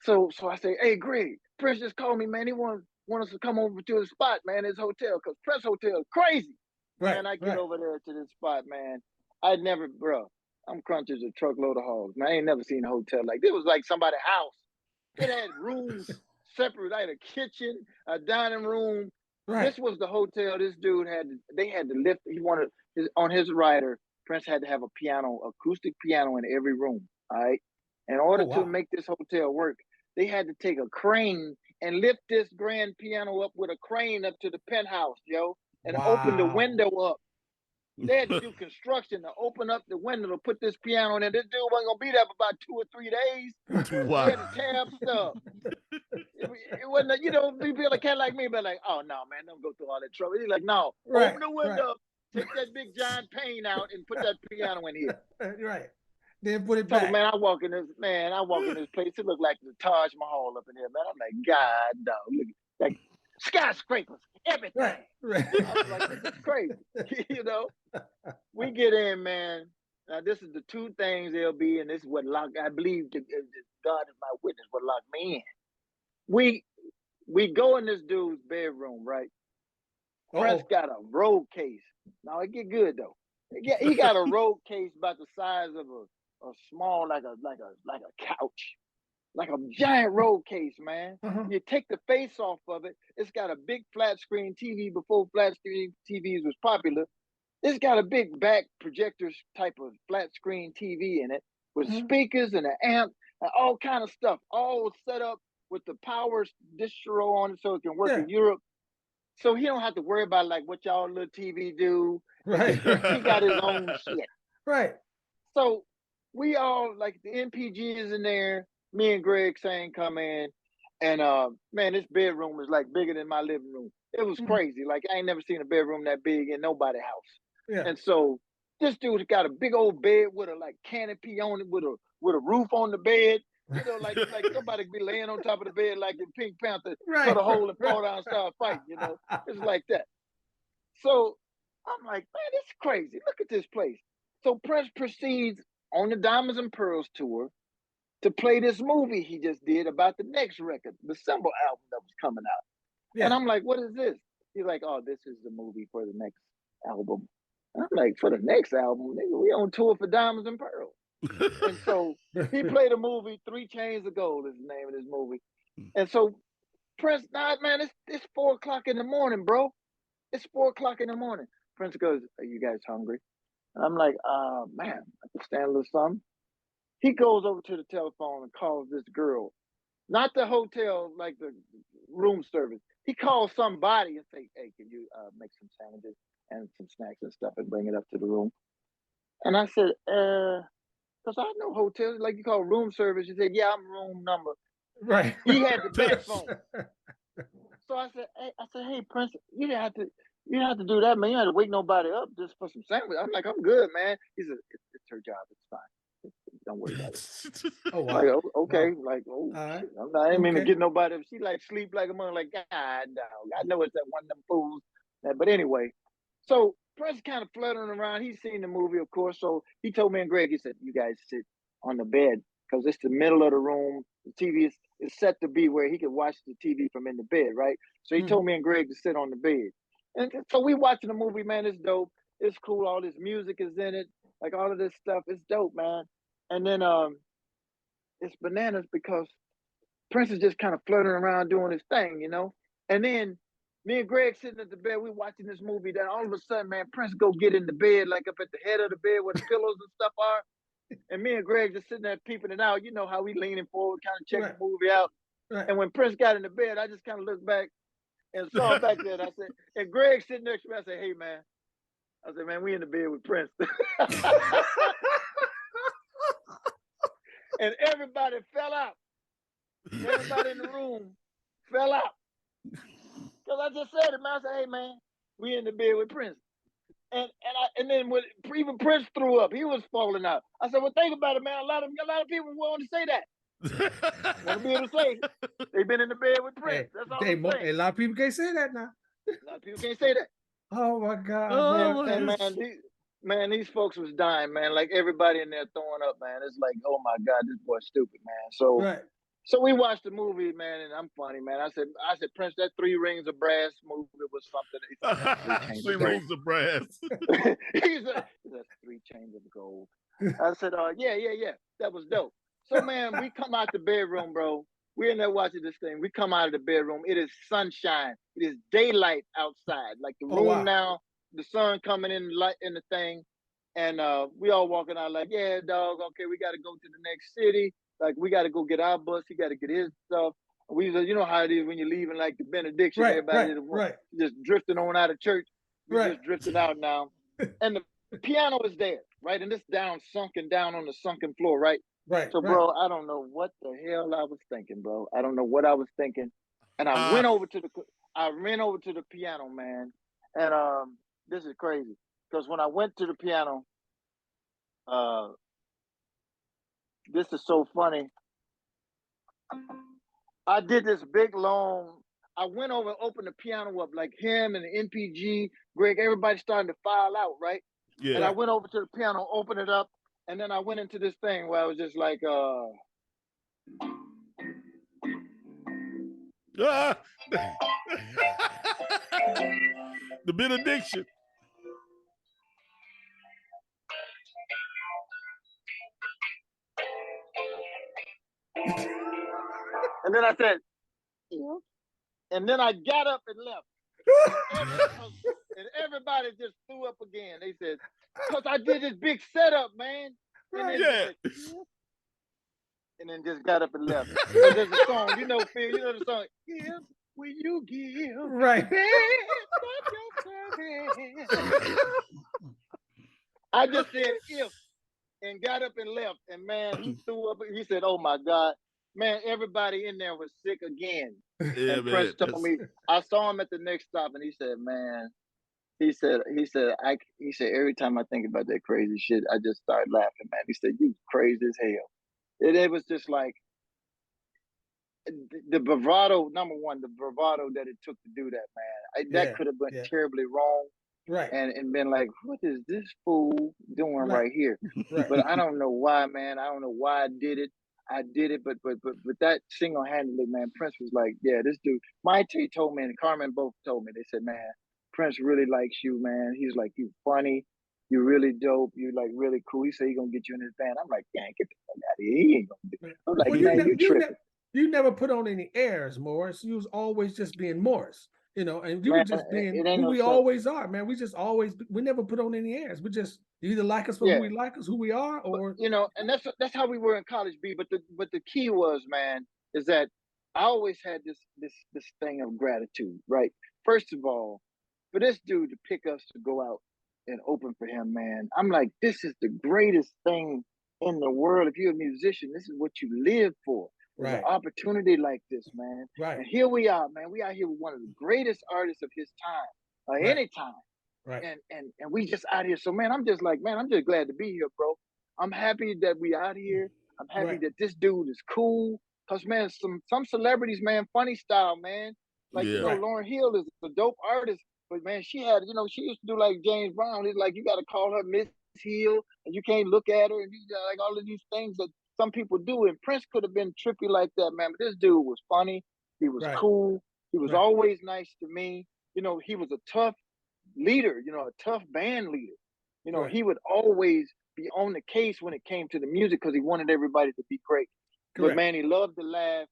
So I say, hey, Greg, Prince just called me, man. He want us to come over to the spot, man, his hotel, because Prince Hotel is crazy. Right. Man, I get over there to this spot, man. I'm crunch as a truckload of hogs. Man, I ain't never seen a hotel like this. It was like somebody's house. It had rooms separate. I had a kitchen, a dining room. Right. This was the hotel. This dude they had to lift. He wanted on his rider. Prince had to have a piano, acoustic piano in every room. All right. In order to make this hotel work, they had to take a crane and lift this grand piano up with a crane up to the penthouse, and open the window up. They had to do construction to open up the window to put this piano in. And this dude wasn't gonna be there for about 2 or 3 days. Wow. He had to tear up stuff. It wasn't, be a cat like me, but like, oh no, man, don't go through all that trouble. He's like, no, open the window, take that big giant pane out, and put that piano in here. Right. Then put it back. Man, I walk in this place. It looked like the Taj Mahal up in here, man. I'm like, God, dog, look, like skyscrapers, everything. Right. I was like, this is crazy. We get in, man. Now, this is the two things, LB, and this is what I believe God is my witness, what locked me in. we go in this dude's bedroom, right? Prince got a road case. Now it get good though. He got a road case about the size of a small, like a couch, like a giant road case, man. You take the face off of it. It's got a big flat screen TV before flat screen TVs was popular. It's got a big back projector type of flat screen TV in it with speakers and an amp and all kind of stuff, all set up with the power distro on it so it can work in Europe. So he don't have to worry about like what y'all little TV do. Right. He got his own shit. Right. So we all like the NPG is in there. Me and Greg Sane come in, and man, this bedroom was like bigger than my living room. It was crazy. Like I ain't never seen a bedroom that big in nobody's house. Yeah. And so this dude's got a big old bed with a like canopy on it, with a roof on the bed. You know, like somebody be laying on top of the bed like in Pink Panther, cut a hole and fall down and start fighting. You know, it's like that. So I'm like, man, this is crazy. Look at this place. So Prince proceeds on the Diamonds and Pearls tour to play this movie he just did about the next record, the Symbol album that was coming out. Yeah. And I'm like, what is this? He's like, oh, this is the movie for the next album. And I'm like, for the next album, nigga, we on tour for Diamonds and Pearls. And so he played a movie, 3 Chains of Gold is the name of this movie. And so Prince, man, it's 4 o'clock in the morning, bro. It's 4 o'clock in the morning. Prince goes, are you guys hungry? And I'm like, man, I can stand a little something. He goes over to the telephone and calls this girl, not the hotel, like the room service. He calls somebody and say, hey, can you make some sandwiches and some snacks and stuff and bring it up to the room? And I said, because I know hotels, like you call room service. He said, yeah, I'm room number. Right. He had the back phone. So I said, hey, Prince, you didn't have to do that, man. You had to wake nobody up just for some sandwich. I'm like, I'm good, man. He said, it's her job. It's fine. Don't worry about it. Oh, wow. Like, okay. Wow. Like, oh, right. shit. I didn't mean to get nobody. She like sleep like a mother. Like, God, no. I know it's that one of them fools. But anyway, so Prince kind of fluttering around. He's seen the movie, of course. So he told me and Greg, he said, you guys sit on the bed because it's the middle of the room. The TV is set to be where he could watch the TV from in the bed, right? So he told me and Greg to sit on the bed. And so we watching the movie, man. It's dope. It's cool. All this music is in it. Like all of this stuff. It's dope, man. And then it's bananas because Prince is just kind of fluttering around doing his thing, you know? And then me and Greg sitting at the bed, we watching this movie. Then all of a sudden, man, Prince go get in the bed, like up at the head of the bed where the pillows and stuff are. And me and Greg just sitting there peeping it out. You know how we leaning forward, kind of checking the movie out. Right. And when Prince got in the bed, I just kind of looked back and saw him back there. And I said, and Greg sitting next to me, I said, hey, man. I said, man, we in the bed with Prince. And everybody fell out. Everybody in the room fell out. Because I just said it, man. I said, hey, man, we in the bed with Prince. And then when even Prince threw up, he was falling out. I said, well, think about it, man. A lot of people want to say that. Want to be able to say they've been in the bed with Prince. That's all I'm saying. A lot of people can't say that now. A lot of people can't say that. Oh my God, man, these folks was dying, man. Like everybody in there throwing up, man. It's like, oh my God, this boy's stupid, man. So we watched the movie, man, and I'm funny, man. I said, Prince, that 3 Rings of Brass movie was something. 3 Rings of Brass. He said, 3 Chains of Gold. I said, yeah. That was dope. So, man, we come out the bedroom, bro. We're in there watching this thing. We come out of the bedroom. It is sunshine. It is daylight outside. Like the room now, the sun coming in the thing. And we all walking out like, yeah, dog, okay, we got to go to the next city. Like, we got to go get our bus. He got to get his stuff. We said, you know how it is when you're leaving, like the benediction, everybody just drifting on out of church. We're just drifting out now. And the piano is there, right? And it's sunken down on the sunken floor, right? So, bro, I don't know what the hell I was thinking, bro. I don't know what I was thinking. And I ran over to the piano, man. And this is crazy. Because when I went to the piano, this is so funny. I did this big long, I went over and opened the piano up, like him and the NPG, Greg, everybody starting to file out, right? Yeah. And I went over to the piano, opened it up, and then I went into this thing where I was just like, Ah. The benediction. And then I said, yeah. And then I got up and left. And everybody just threw up again. They said, because I did this big setup, man. And then Yeah. said, yeah. And then just got up and left. Because there's a song, Phil, you know the song, Give Will You Give? Right. I just said if and got up and left. And man, he threw up. He said, oh my God. Man, everybody in there was sick again. Yeah, and man. Prince told me, I saw him at the next stop and he said, man, he said, every time I think about that crazy shit, I just start laughing, man. He said, you crazy as hell. It was just like the bravado, number one, the bravado that it took to do that, man. That could have been terribly wrong. Right. And been like, what is this fool doing right here? Right. But I don't know why, man. I don't know why I did it. I did it, but that single-handedly, man, Prince was like, yeah, this dude. Maite told me and Carmen both told me. They said, man, Prince really likes you, man. He's like, you funny, you really dope, you like really cool. He said he gonna get you in his band. I'm like, yeah, get the fuck out of here. He ain't gonna do it. I'm like, well, man, you tripping. You never put on any airs, Morris. You was always just being Morris, and you were just being who we always are, man. We never put on any airs. We just, you either like us for who we like us, who we are, or but, and that's how we were in college, B. But the key was, man, is that I always had this thing of gratitude, right? First of all, for this dude to pick us to go out and open for him, man, I'm like, this is the greatest thing in the world. If you're a musician, this is what you live for. An opportunity like this, man. Right. And here we are, man. We out here with one of the greatest artists of his time, any time. Right. And we just out here. So, man, I'm just like, man, I'm just glad to be here, bro. I'm happy that we out here. I'm happy that this dude is cool. Cause, man, some celebrities, man, funny style, man. Like, Lauryn Hill is a dope artist. But, man, she had, she used to do like James Brown. It's like, you got to call her Miss Hill. And you can't look at her. And you got like all of these things that some people do, and Prince could have been trippy like that, man. But this dude was funny. He was cool. He was always nice to me. He was a tough leader, a tough band leader. He would always be on the case when it came to the music because he wanted everybody to be great. Correct. But man, he loved to laugh.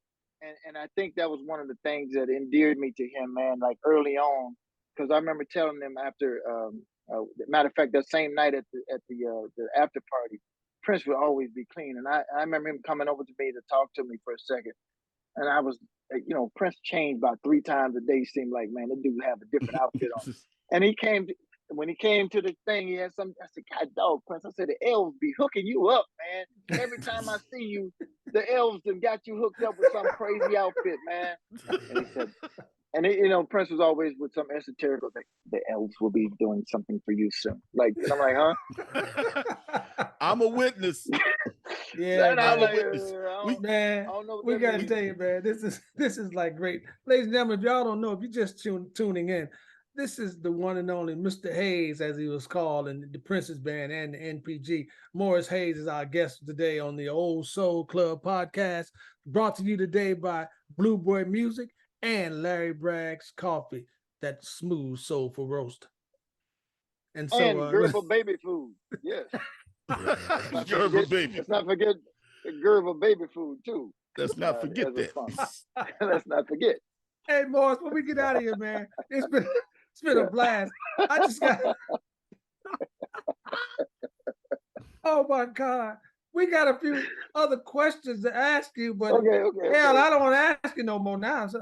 And I think that was one of the things that endeared me to him, man, like early on. Because I remember telling him after, matter of fact, that same night at the after party, Prince would always be clean. And I remember him coming over to me to talk to me for a second. And I was, Prince changed about 3 times a day. Seemed like, man, that dude have a different outfit on. And when he came to the thing, he had some, I said, God dog, Prince. I said, the elves be hooking you up, man. Every time I see you, the elves have got you hooked up with some crazy outfit, man. And he said, and Prince was always with some esoteric, like, the elves will be doing something for you soon. Like, and I'm like, huh? I'm a witness. Yeah, I'm a witness. We gotta tell you, man, this is like great. Ladies and gentlemen, if y'all don't know, if you're just tuning in, this is the one and only Mr. Hayes, as he was called, in the Prince's band and the NPG. Morris Hayes is our guest today on the Old Soul Club podcast, brought to you today by Blue Boy Music and Larry Bragg's Coffee, that smooth soulful roast. And Gerber baby food, yes. Gerber baby. Let's not forget the Gerber baby food too. Let's not forget that. Let's not forget. Hey Morris, when we get out of here, man, it's been a blast. I just got. Oh my God. We got a few other questions to ask you, but hell, I don't want to ask you no more now. So.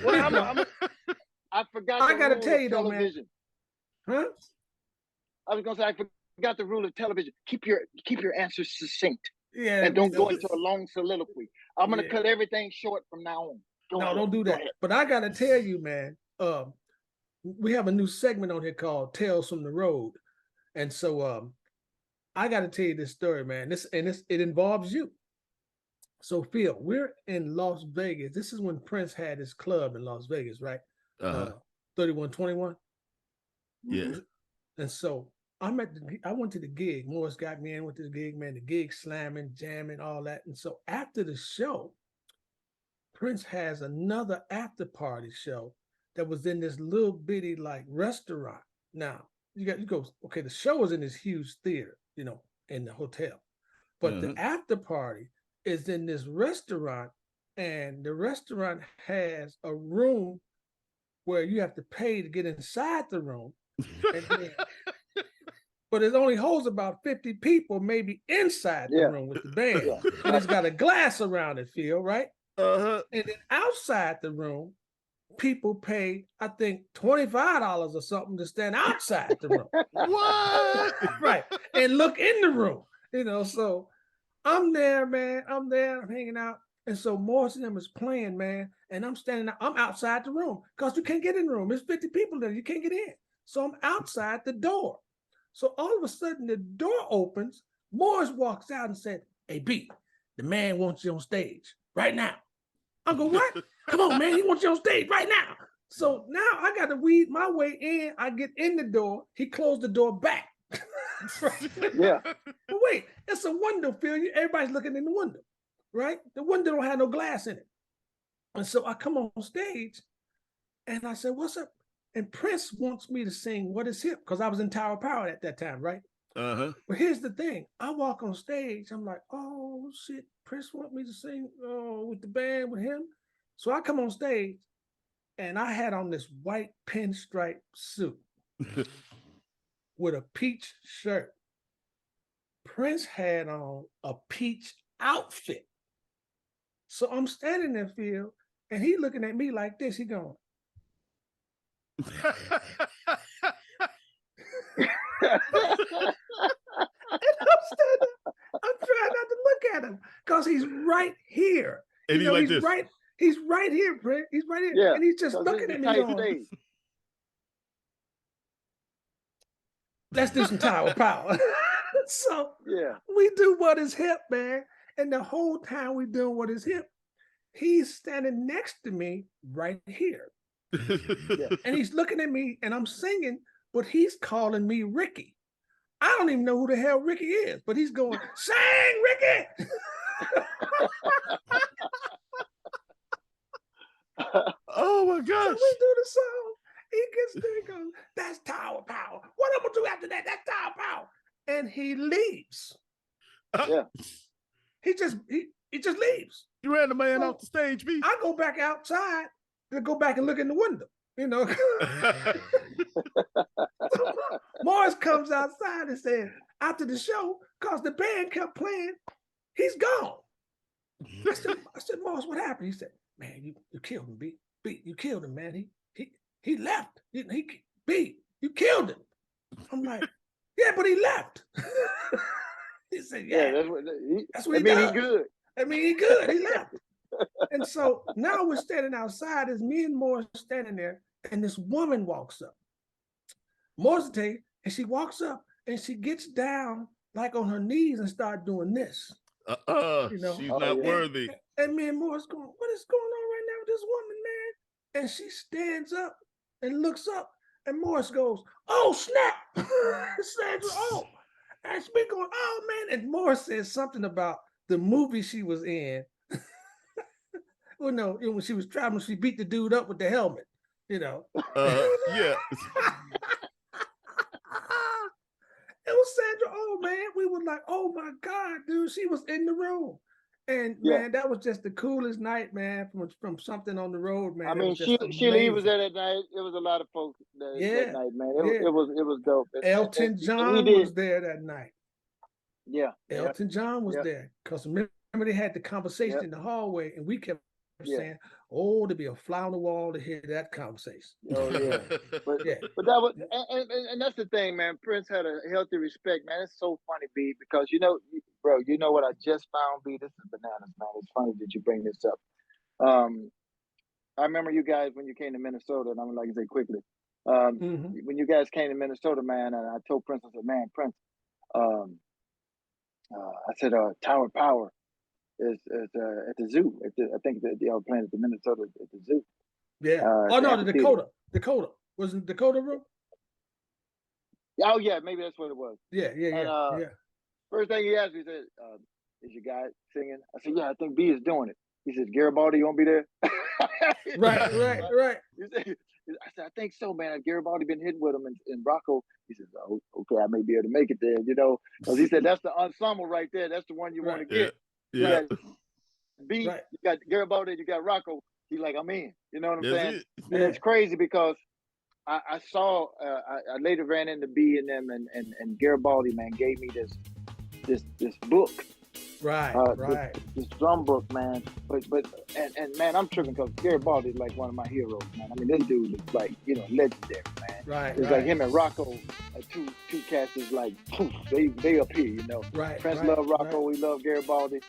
Well, I forgot. I gotta tell you though, man. Huh? I was gonna say I forgot the rule of television. Keep your answers succinct. Yeah. And don't go into a long soliloquy. I'm gonna cut everything short from now on. Don't do that. But I gotta tell you, man. We have a new segment on here called Tales from the Road, and so I got to tell you this story, man. It involves you. So, Phil, we're in Las Vegas. This is when Prince had his club in Las Vegas, right? 3121. Yeah. And so I went to the gig. Morris got me in with this gig, man. The gig slamming, jamming, all that. And so after the show, Prince has another after party show that was in this little bitty like restaurant. Now you go, okay, the show was in this huge theater, in the hotel, but the after party is in this restaurant, and the restaurant has a room where you have to pay to get inside the room. And then, but it only holds about 50 people, maybe inside the room with the band. And it's got a glass around it, Phil, right? And then outside the room, people pay, I think, $25 or something to stand outside the room. What? Right. And look in the room. So I'm there, man. I'm hanging out. And so Morris and them is playing, man. And I'm standing out. I'm outside the room because you can't get in the room. There's 50 people there. You can't get in. So I'm outside the door. So all of a sudden the door opens. Morris walks out and said, "Hey, B, the man wants you on stage right now." I go, "What? Come on, man. He wants you on stage right now." So now I got to weed my way in. I get in the door. He closed the door back. Yeah. But wait, it's a window, Phil. Everybody's looking in the window, right? The window don't have no glass in it. And so I come on stage and I said, "What's up?" And Prince wants me to sing "What Is Hip" because I was in Tower of Power at that time, right? But here's the thing. I walk on stage. I'm like, oh, shit. Prince want me to sing with the band with him. So I come on stage and I had on this white pinstripe suit with a peach shirt. Prince had on a peach outfit. So I'm standing there, Phil, and he looking at me like this. He going. I'm trying not to look at him because he's right here. And he's this. He's right here, Prince. He's right here. Yeah, and he's just looking at me going, "Let's do some Tower Power." So we do What Is Hip, man. And the whole time we doing What Is Hip, he's standing next to me right here. And he's looking at me and I'm singing, but he's calling me Ricky. I don't even know who the hell Ricky is, but he's going, "Sing, Ricky!" Oh my gosh. So we do the song. He gets there and goes, "That's Tower Power. What I'm gonna do after that? That's Tower Power." And he leaves. He just leaves. You ran the man off the stage, B. I go back outside to go back and look in the window, So Morris comes outside and says, after the show, because the band kept playing, he's gone. I said, "Morris, what happened?" He said, "Man, you killed him, B. B, you killed him, man. He left. B, you killed him." I'm like, "Yeah, but he left." He said, "Yeah, that's what he does. He good. He good. He left." And so now we're standing outside. It's me and Morris standing there, and this woman walks up. Morris will tell you, and she walks up and she gets down like on her knees and start doing this. She's not worthy. And me and Morris going, "What is going on right now with this woman, man?" And she stands up and looks up, and Morris goes, "Oh, snap." Sandra, "Oh." And she going, "Oh, man." And Morris says something about the movie she was in. Well, no, when she was traveling, she beat the dude up with the helmet, Yeah. It was Sandra Oh, man. We were like, "Oh my God, dude, she was in the room." And man, that was just the coolest night, man, from Something on the Road, man. I mean, Sheila was there that night. It was a lot of folks that night, man. It was dope. Elton John was there that night. Yeah. Elton John was there. Because remember they had the conversation in the hallway, and we kept saying, "Oh, to be a fly on the wall to hear that conversation." Oh yeah, but that was, and that's the thing, man. Prince had a healthy respect, man. It's so funny, B, because bro, you know what I just found, B. This is bananas, man. It's funny that you bring this up. I remember you guys when you came to Minnesota, and I'm like to say quickly, when you guys came to Minnesota, man, and I told Prince, I said, "Man, Prince, I said, Tower Power is at the zoo. I think that they were playing at the Minnesota at the zoo." Yeah. The Dakota. Was it Dakota room? Oh yeah, maybe that's what it was. Yeah. First thing he asked me, he said, "Is your guy singing?" I said, "Yeah, I think B is doing it." He says, Garibaldi, you won't be there? Right. He said, I said, I think so, man. Garibaldi been hitting with him in Rocco. He says, oh, okay, I may be able to make it there, you know. Because he said, that's the ensemble right there. That's the one you want to get. Yeah. B, you got Garibaldi, you got Rocco. He's like, I'm in. You know what I'm saying? And it's crazy because I saw, I later ran into B and them, and Garibaldi, man, gave me this book. This drum book, man. But man, I'm tripping because Garibaldi is like one of my heroes, man. I mean, this dude is like, you know, legendary, man. It's like him and Rocco, two cats is like, poof, they up here, you know. Prince loved Rocco, we love Garibaldi.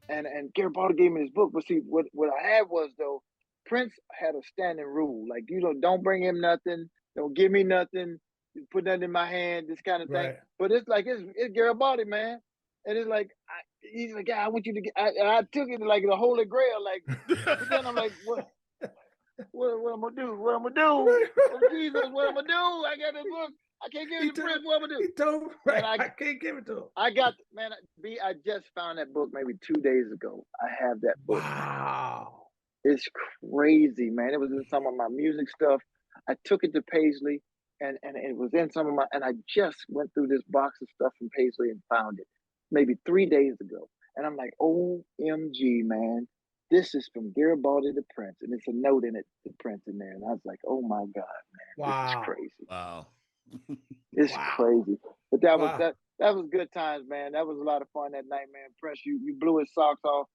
And Garibaldi gave me this book. But see, what I had was, though, Prince had a standing rule. Like, you know, don't bring him nothing. Don't give me nothing. Put nothing in my hand, this kind of thing. But it's like, it's Garibaldi, man. And it's like, he's like, yeah, I want you to get, I took it like the Holy Grail. Like, but then I'm like, what am I gonna do? What am I gonna do? Oh, Jesus, what am I gonna do? I got this book. I can't give it to Prince. What am I gonna do? He told him, I can't give it to him. I just found that book maybe 2 days ago. I have that book. Wow. It's crazy, man. It was in some of my music stuff. I took it to Paisley, and it was in some of my, and I just went through this box of stuff from Paisley and found it maybe 3 days ago. And I'm like, OMG, man. This is from Garibaldi to Prince. And it's a note in it to Prince in there. And I was like, oh my God, man. Wow. This is crazy. Wow. It's crazy. But that was good times, man. That was a lot of fun that night, man. Prince, you blew his socks off.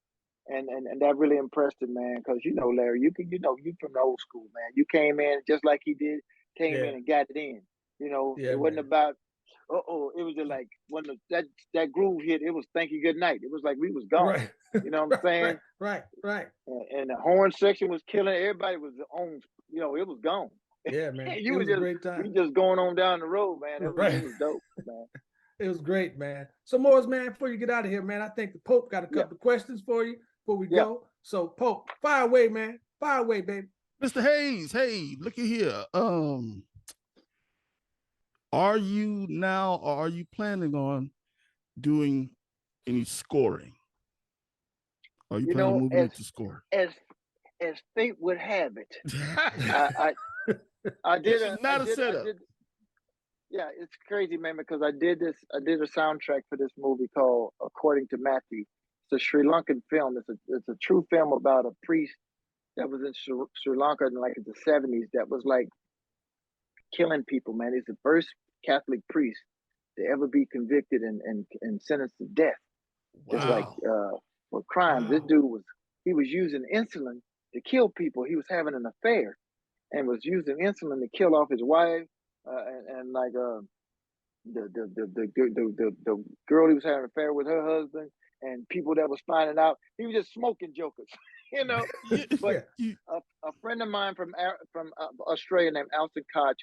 And that really impressed him, man. Because you know, Larry, you from the old school, man. You came in just like he did, came in and got it in. You know, it wasn't about it was just like when that groove hit, it was thank you, good night. It was like we was gone. You know what I'm saying? Right. And the horn section was killing. Everybody was on, you know, it was gone. Yeah, man. It was just a great time. We just going on down the road, man. It was dope, man. It was great, man. So Morris, man, before you get out of here, man, I think the Pope got a couple of questions for you before we go. So Pope, fire away, man. Fire away, baby. Mr. Hayes, hey, looky here. Are you now, or are you planning on doing any scoring? Are you planning on moving into score? As fate would have it, I did not a setup. Yeah, it's crazy, man, because I did a soundtrack for this movie called According to Matthew. It's a Sri Lankan film. It's a true film about a priest that was in Sri Lanka in like the 70s that was like killing people, man. He's the first Catholic priest to ever be convicted and sentenced to death. Wow. Just like for crimes. Wow. This dude was using insulin to kill people. He was having an affair and was using insulin to kill off his wife and like the girl he was having an affair with, her husband, and people that was finding out. He was just smoking jokers, you know. But a friend of mine from Australia named Alton Koch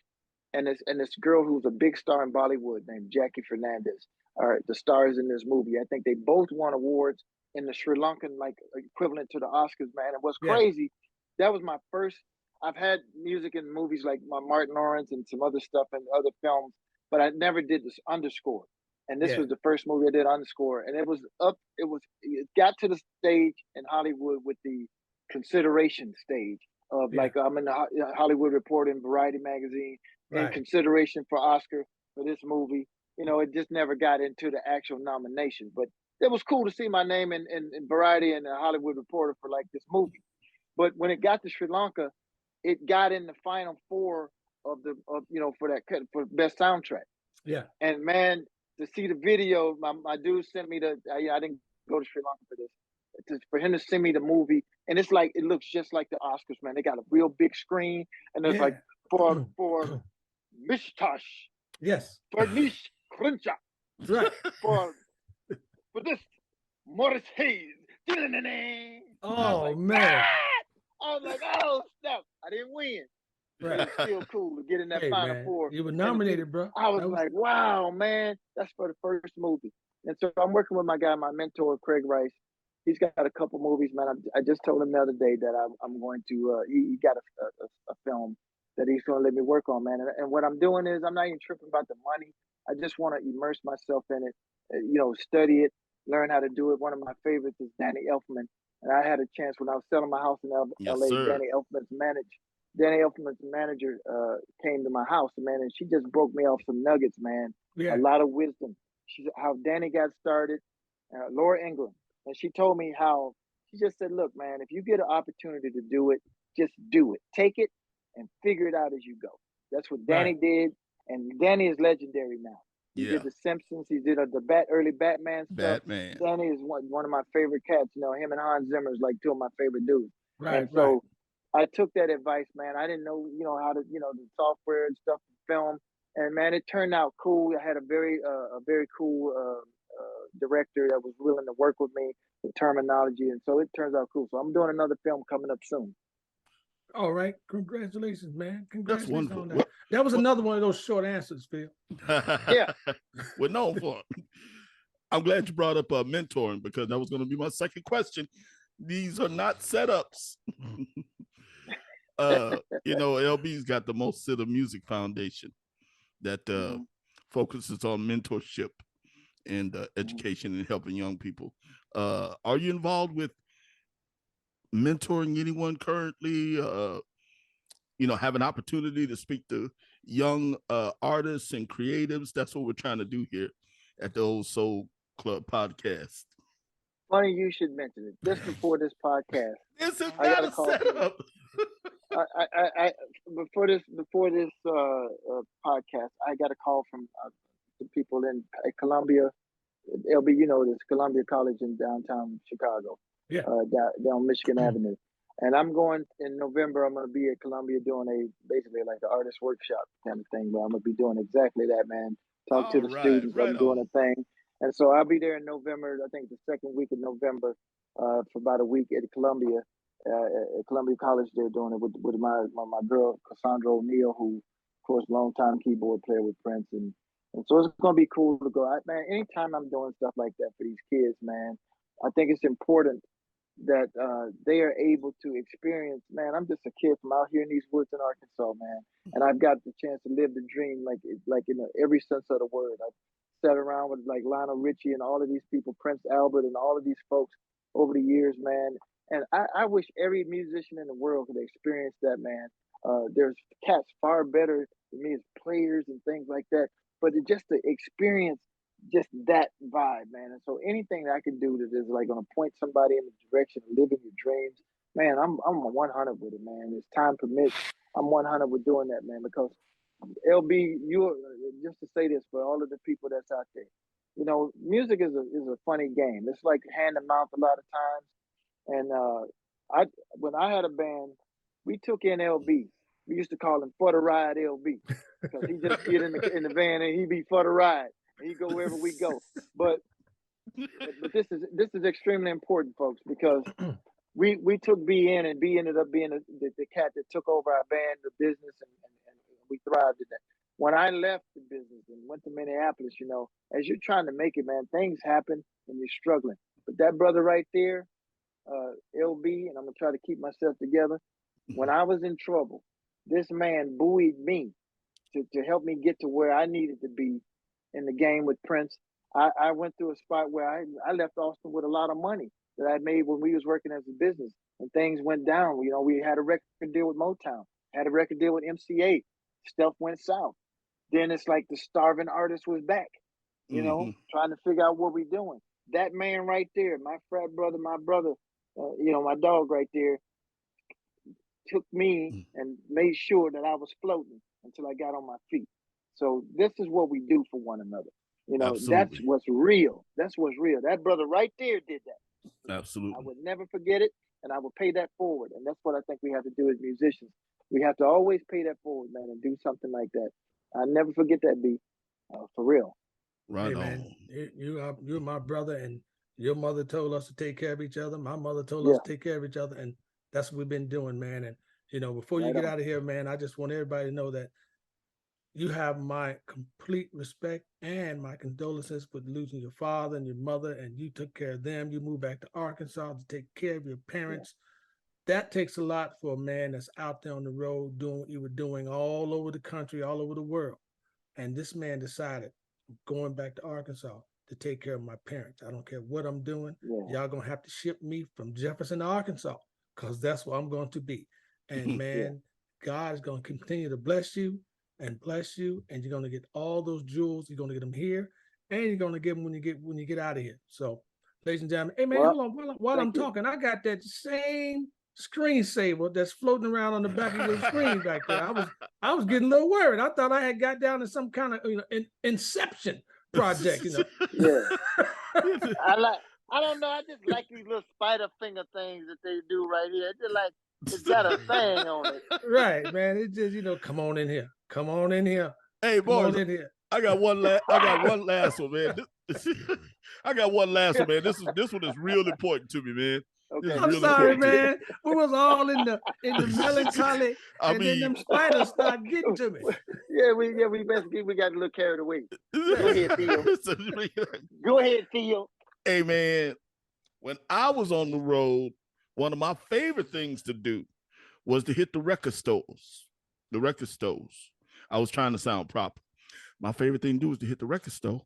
and this girl who's a big star in Bollywood named Jackie Fernandez are the stars in this movie. I think they both won awards in the Sri Lankan like equivalent to the Oscars, man. And what's crazy, that was my first. I've had music in movies like Martin Lawrence and some other stuff and other films, but I never did this underscore. And this was the first movie I did underscore. And it got to the stage in Hollywood with the consideration stage of like, I'm in the Hollywood Reporter and Variety magazine in consideration for Oscar for this movie. You know, it just never got into the actual nomination, but it was cool to see my name in Variety and the Hollywood Reporter for like this movie. But when it got to Sri Lanka, it got in the final four of for best soundtrack. Yeah. And man, to see the video, my dude sent me I didn't go to Sri Lanka for this. For him to send me the movie, and it's like it looks just like the Oscars, man. They got a real big screen, and there's like for Mishtash. Yes. For Nish Cruncha. Right. For this Morris Hayes. Oh man. I was like, oh snap! I didn't win. Right. It was still cool to get in that final four. You were nominated, bro. I was like, wow, man, that's for the first movie. And so I'm working with my mentor, Craig Rice. He's got a couple movies, man. I just told him the other day that I'm going to. He got a film that he's going to let me work on, man. And what I'm doing is I'm not even tripping about the money. I just want to immerse myself in it, study it, learn how to do it. One of my favorites is Danny Elfman. And I had a chance when I was selling my house in Yes, LA. sir. Danny Elfman's manager came to my house, man, and she just broke me off some nuggets, man. Yeah. A lot of wisdom. She how Danny got started, Laura Ingram, and she told me how she just said, "Look, man, if you get an opportunity to do it, just do it. Take it and figure it out as you go." That's what Danny Right. did, and Danny is legendary now. He Yeah. did The Simpsons. He did early Batman stuff. Batman. Danny is one of my favorite cats. You know, him and Hans Zimmer is like two of my favorite dudes. Right. And so I took that advice, man. I didn't know, how to, the software and stuff to film. And man, it turned out cool. I had a very cool director that was willing to work with me with terminology, and so it turns out cool. So I'm doing another film coming up soon. All right. Congratulations, man. That's Congratulations wonderful. on that. That was another one of those short answers, Phil. Yeah. We're known for it. I'm glad you brought up mentoring, because that was going to be my second question. These are not setups. LB's got the Mo Sitta Music Foundation that focuses on mentorship and education and helping young people. Are you involved with mentoring anyone currently? Have an opportunity to speak to young artists and creatives. That's what we're trying to do here at the Old Soul Club podcast. Funny you should mention it. Just before this podcast, This is not a setup. Before this podcast, I got a call from the people in Columbia. LB, this Columbia College in downtown Chicago. Yeah. Down Michigan Avenue. And I'm going in November. I'm going to be at Columbia doing basically like an artist workshop kind of thing, where I'm going to be doing exactly that, man. Talk to the students. I'm doing a thing. And so I'll be there in November. I think the second week of November for about a week at Columbia. At Columbia College, they're doing it with my girl Cassandra O'Neal, who, of course, longtime keyboard player with Prince, and so it's gonna be cool to go. Man, anytime I'm doing stuff like that for these kids, man, I think it's important that they are able to experience. Man, I'm just a kid from out here in these woods in Arkansas, man, and I've got the chance to live the dream, like in every sense of the word. I've sat around with like Lionel Richie and all of these people, Prince Albert, and all of these folks over the years, man. And I wish every musician in the world could experience that, man. There's cats far better than me as players and things like that, but just to experience just that vibe, man. And so anything that I can do that is like going to point somebody in the direction of living your dreams, man, I'm 100 with it, man. As time permits, I'm 100 with doing that, man. Because LB, you just to say this for all of the people that's out there, music is a funny game. It's like hand to mouth a lot of times. And when I had a band, we took in LB. We used to call him For the Ride LB, because he just get in the van and he be for the ride, and he go wherever we go. But this is extremely important, folks, because we took B in, and B ended up being the cat that took over our band, the business, and we thrived in that. When I left the business and went to Minneapolis, as you're trying to make it, man, things happen and you're struggling. But that brother right there, LB, and I'm gonna try to keep myself together. When I was in trouble, this man buoyed me to help me get to where I needed to be in the game with Prince. I went through a spot where I left Austin with a lot of money that I made when we was working as a business, and things went down. We had a record deal with Motown, had a record deal with MCA. Stuff went south. Then it's like the starving artist was back, trying to figure out what we're doing. That man right there, my frat brother, my brother, my dog right there, took me and made sure that I was floating until I got on my feet. So this is what we do for one another. That's what's real. That's what's real. That brother right there did that. Absolutely. I would never forget it, and I will pay that forward. And that's what I think we have to do as musicians. We have to always pay that forward, man, and do something like that. I never forget that, B. For real. Right, hey, man. You're my brother, and your mother told us to take care of each other. My mother told us to take care of each other, and that's what we've been doing, man. And before you get out of here, man, I just want everybody to know that you have my complete respect and my condolences with losing your father and your mother, and you took care of them. You moved back to Arkansas to take care of your parents. That takes a lot for a man that's out there on the road doing what you were doing all over the country, all over the world. And this man decided, going back to Arkansas, to take care of my parents. I don't care what I'm doing. Yeah. Y'all gonna have to ship me from Jefferson to Arkansas, because that's where I'm going to be. And man, God is gonna continue to bless you, and you're gonna get all those jewels. You're gonna get them here, and you're gonna get them when you get out of here. So, ladies and gentlemen, hey man, Well, hold on. While I'm talking, I got that same screensaver that's floating around on the back of your screen back there. I was getting a little worried. I thought I had got down to some kind of Inception project, Yeah. I don't know. I just like these little spider finger things that they do right here. It's just like it's got a thing on it. Right, man. It just come on in here. Come on in here. Hey, boys, in here. I got one last one, man. I got one last one, man. This one is real important to me, man. Okay. I'm sorry, man. We was all in the melancholy, and then them spiders start getting to me. We basically got a little carried away. Go ahead, Theo. Go ahead, Theo. Hey, man, when I was on the road, one of my favorite things to do was to hit the record stores. The record stores. I was trying to sound proper. My favorite thing to do was to hit the record store.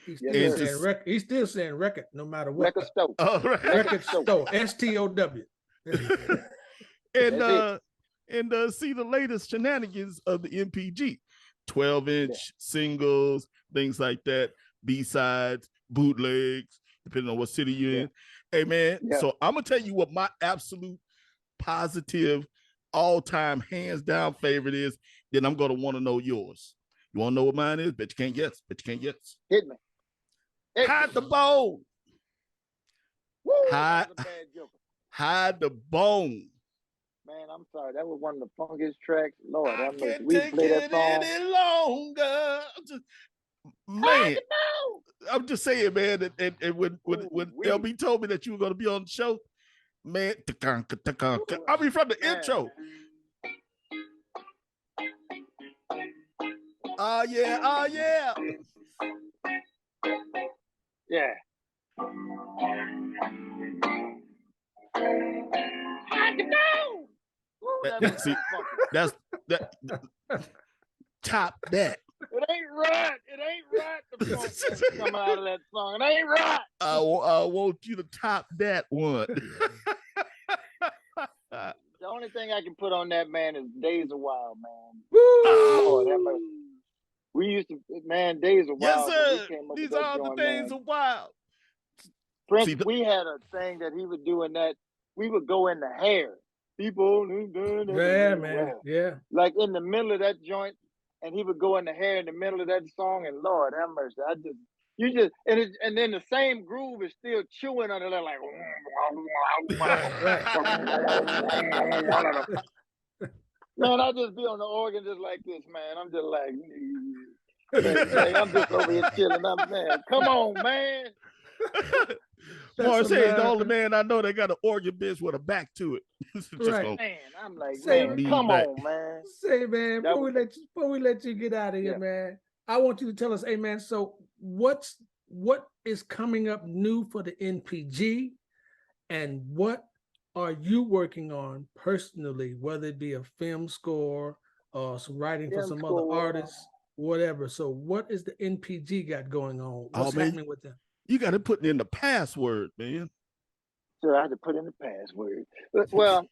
He's still saying record, no matter what. Record store. Record store. STOW. and see the latest shenanigans of the MPG. 12-inch singles, things like that, B-sides, bootlegs, depending on what city you're in. Hey, man, so I'm going to tell you what my absolute positive all-time hands down favorite is. Then I'm going to want to know yours. You want to know what mine is? Bet you can't guess. Hit me. Hide the bone. Woo, hide the bone. Man, I'm sorry. That was one of the funkiest tracks. Lord, I can't we take play that it song any longer. Man, I'm just saying, man. And when LB told me that you were going to be on the show, man, I mean from the intro. Oh yeah. Yeah. I can know. See, that's that. Top that. It ain't right. The funk that's coming out of that song. It ain't right. I want you to top that one. The only thing I can put on that, man, is Days of Wild, man. Woo! Lord, we used to, man, Days of Wild. Yes, sir. These are the days of Wild. Prince, we had a thing that he would do in that. We would go in the hair. People, man. Yeah. Like in the middle of that joint, and he would go in the hair in the middle of that song, and Lord have mercy, and then the same groove is still chewing under there, like. Man, I just be on the organ just like this, man. I'm just like, I'm just over here chilling. Come on, man. Morris Hayes, the only man I know that got an organ bitch with a back to it. Man, I'm like, come on, man. Say, man, before we let you get out of here, man, I want you to tell us, hey, man, so what is coming up new for the NPG, and what are you working on personally, whether it be a film score or some writing for some other artists, whatever? So what is the NPG got going on? What's happening with them? You got to put in the password, man. So I had to put in the password. Well,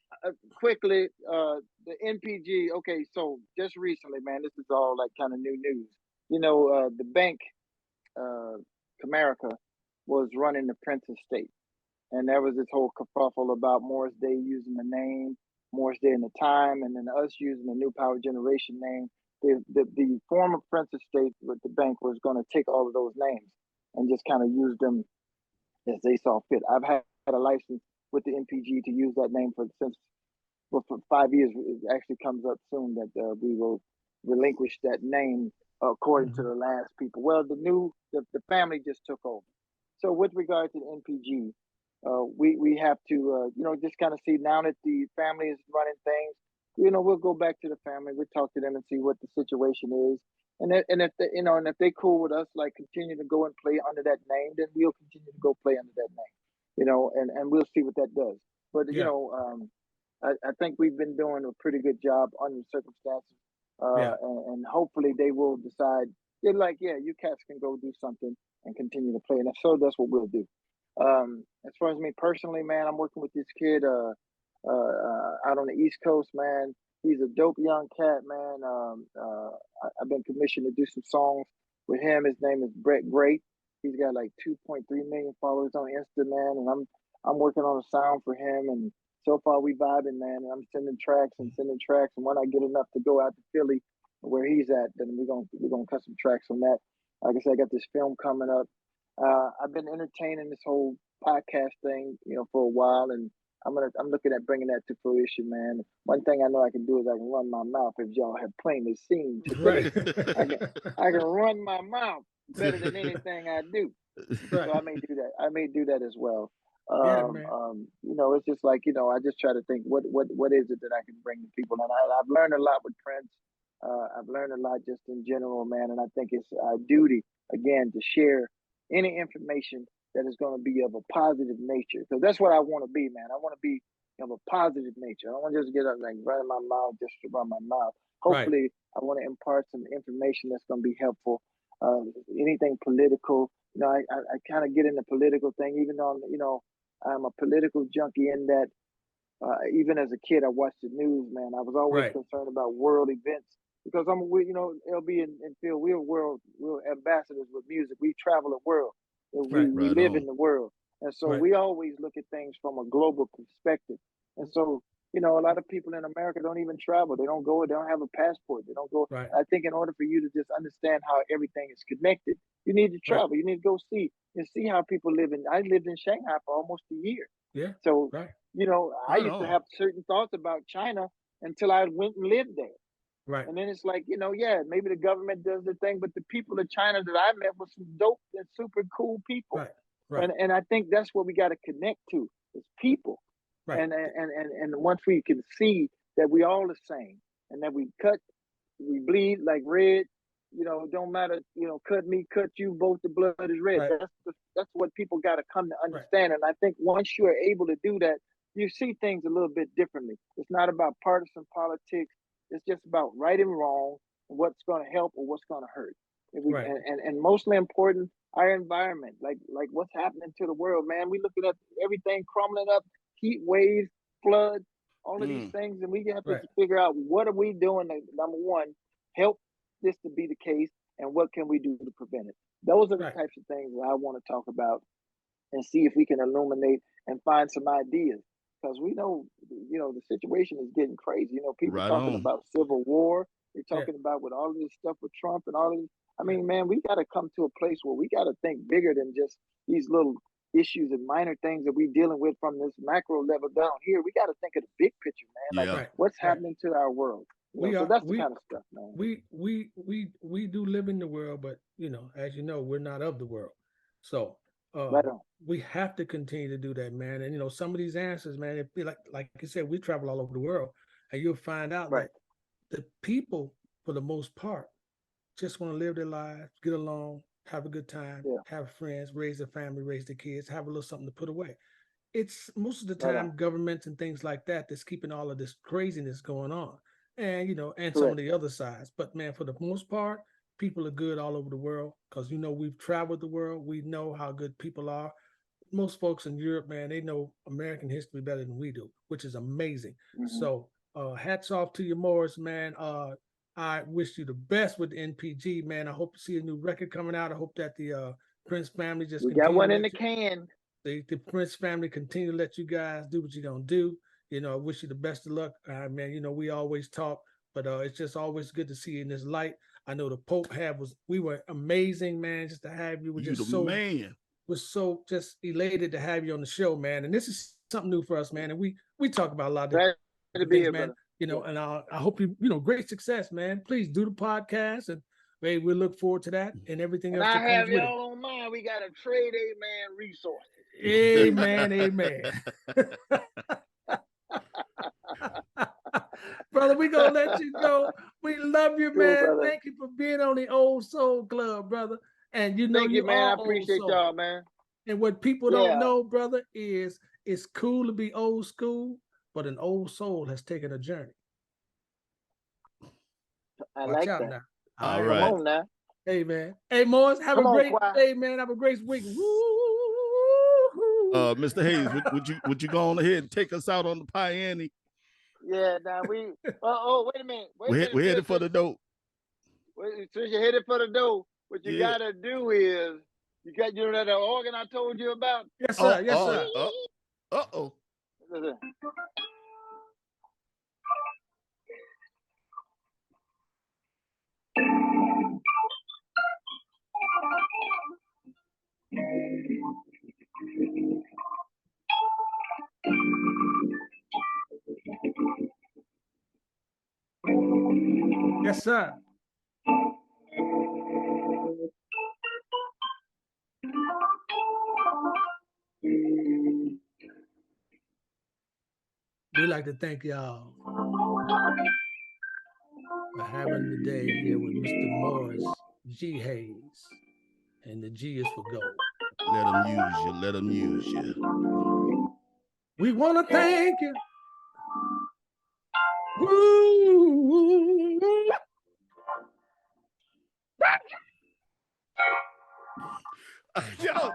quickly, the NPG. Okay, so just recently, man, this is all like kind of new news. You know, the bank, Comerica, was running the Prince estate, and there was this whole kerfuffle about Morris Day using the name, Morris Day in the time, and then us using the New Power Generation name. The former Prince estate with the bank was going to take all of those names and just kind of use them as they saw fit. I've had a license with the NPG to use that name for 5 years. It actually comes up soon that we will relinquish that name according to the last people. Well, the family just took over. So with regard to the NPG, we have to just kind of see now that the family is running things. We'll go back to the family. We'll talk to them and see what the situation is. And if they cool with us, like continue to go and play under that name, then we'll continue to go play under that name, and we'll see what that does. But I think we've been doing a pretty good job under the circumstances, and hopefully they will decide. They're like, you cats can go do something, and continue to play. And so that's what we'll do. As far as me personally, man, I'm working with this kid out on the East Coast, man. He's a dope young cat, man. I've been commissioned to do some songs with him. His name is Brett Great. He's got like 2.3 million followers on Insta, man, and I'm working on a sound for him. And so far we vibing, man. And I'm sending tracks. And when I get enough to go out to Philly, where he's at, then we're gonna cut some tracks on that. Like I said, I got this film coming up. I've been entertaining this whole podcast thing, for a while, and I'm looking at bringing that to fruition, man. One thing I know I can do is I can run my mouth, as y'all have plainly seen today. Right. I can run my mouth better than anything I do. Right. So I may do that. I may do that as well. Yeah, man. It's just like, I just try to think what is it that I can bring to people, and I've learned a lot with Prince. I've learned a lot just in general, man, and I think it's our duty again to share any information that is going to be of a positive nature, because that's what I want to be, man. I want to be of a positive nature. I don't want to just get up like running my mouth just to run my mouth. Hopefully, I want to impart some information that's going to be helpful. Anything political, I kind of get in the political thing, even though I'm a political junkie in that. Even as a kid, I watched the news, man. I was always concerned about world events because LB and Phil, we're world ambassadors with music. We travel the world. We live in the world. And so we always look at things from a global perspective. And so, a lot of people in America don't even travel. They don't go. They don't have a passport. They don't go. I think in order for you to just understand how everything is connected, you need to travel. You need to go see how people live in. I lived in Shanghai for almost a year. Yeah. So, I used to have certain thoughts about China until I went and lived there. Right. And then it's like, maybe the government does the thing, but the people of China that I met were some dope and super cool people. Right. And I think that's what we got to connect to is people. Right. And once we can see that we all the same and that we bleed like red, don't matter, cut me, cut you, both the blood is red. Right. That's what people got to come to understand. And I think once you are able to do that, you see things a little bit differently. It's not about partisan politics. It's just about right and wrong, what's going to help or what's going to hurt. And mostly important, our environment, like what's happening to the world, man. We looking at everything crumbling up, heat waves, floods, all of these things, and we have to figure out what are we doing to, number one, help this to be the case, and what can we do to prevent it. Those are the types of things that I want to talk about and see if we can illuminate and find some ideas. Because we know, the situation is getting crazy. People talking about civil war. They're talking about with all of this stuff with Trump and all of this. I mean, man, we got to come to a place where we got to think bigger than just these little issues and minor things that we're dealing with from this macro level down here. We got to think of the big picture, man. Like what's happening to our world. So that's the kind of stuff, man. We do live in the world, but as you know, we're not of the world. So we have to continue to do that, man. And some of these answers, man, it be like you said, we travel all over the world, and you'll find out that the people, for the most part, just want to live their lives, get along, have a good time, have friends, raise their family, raise their kids, have a little something to put away. It's most of the time governments and things like that that's keeping all of this craziness going on, and and some of the other sides. But man, for the most part, people are good all over the world because we've traveled the world. We know how good people are. Most folks in Europe, man, they know American history better than we do, which is amazing. So hats off to you, Morris, man. I wish you the best with the NPG, man. I hope to see a new record coming out. I hope that the Prince family we got one in the can. The Prince family continue to let you guys do what you're gonna do. I wish you the best of luck, man. We always talk, but it's just always good to see you in this light. I know the Pope we were amazing, man. Just to have you, we're so just elated to have you on the show, man. And this is something new for us, man. And we talk about a lot of things, man. Brother. And I hope you great success, man. Please do the podcast, and maybe we'll look forward to that and everything else. I have y'all on mind. We got a trade amen resource. Amen, amen. Brother, we're gonna let you go. We love you, man. Brother. Thank you for being on the Old Soul Club, brother. And thank you, man. I appreciate y'all, man. And what people don't know, brother, is it's cool to be old school, but an old soul has taken a journey. I like that. Now. All right. Come on now. Hey, man. Hey, Morris, have Come a on, great Quai. day, man. Have a great week. Mr. Hayes, would you go on ahead and take us out on the Piani? Yeah, now we. Wait a minute. Wait a minute. We're headed for the dope. Since you're headed for the dough, what you Yeah. gotta do is you know that organ I told you about. Yes, sir. Yes, sir. Uh-oh. Yes, sir. We'd like to thank y'all for having the day here with Mr. Morris G. Hayes. And the G is for gold. Let them use you. Let them use you. We want to thank you. Woo! Yo.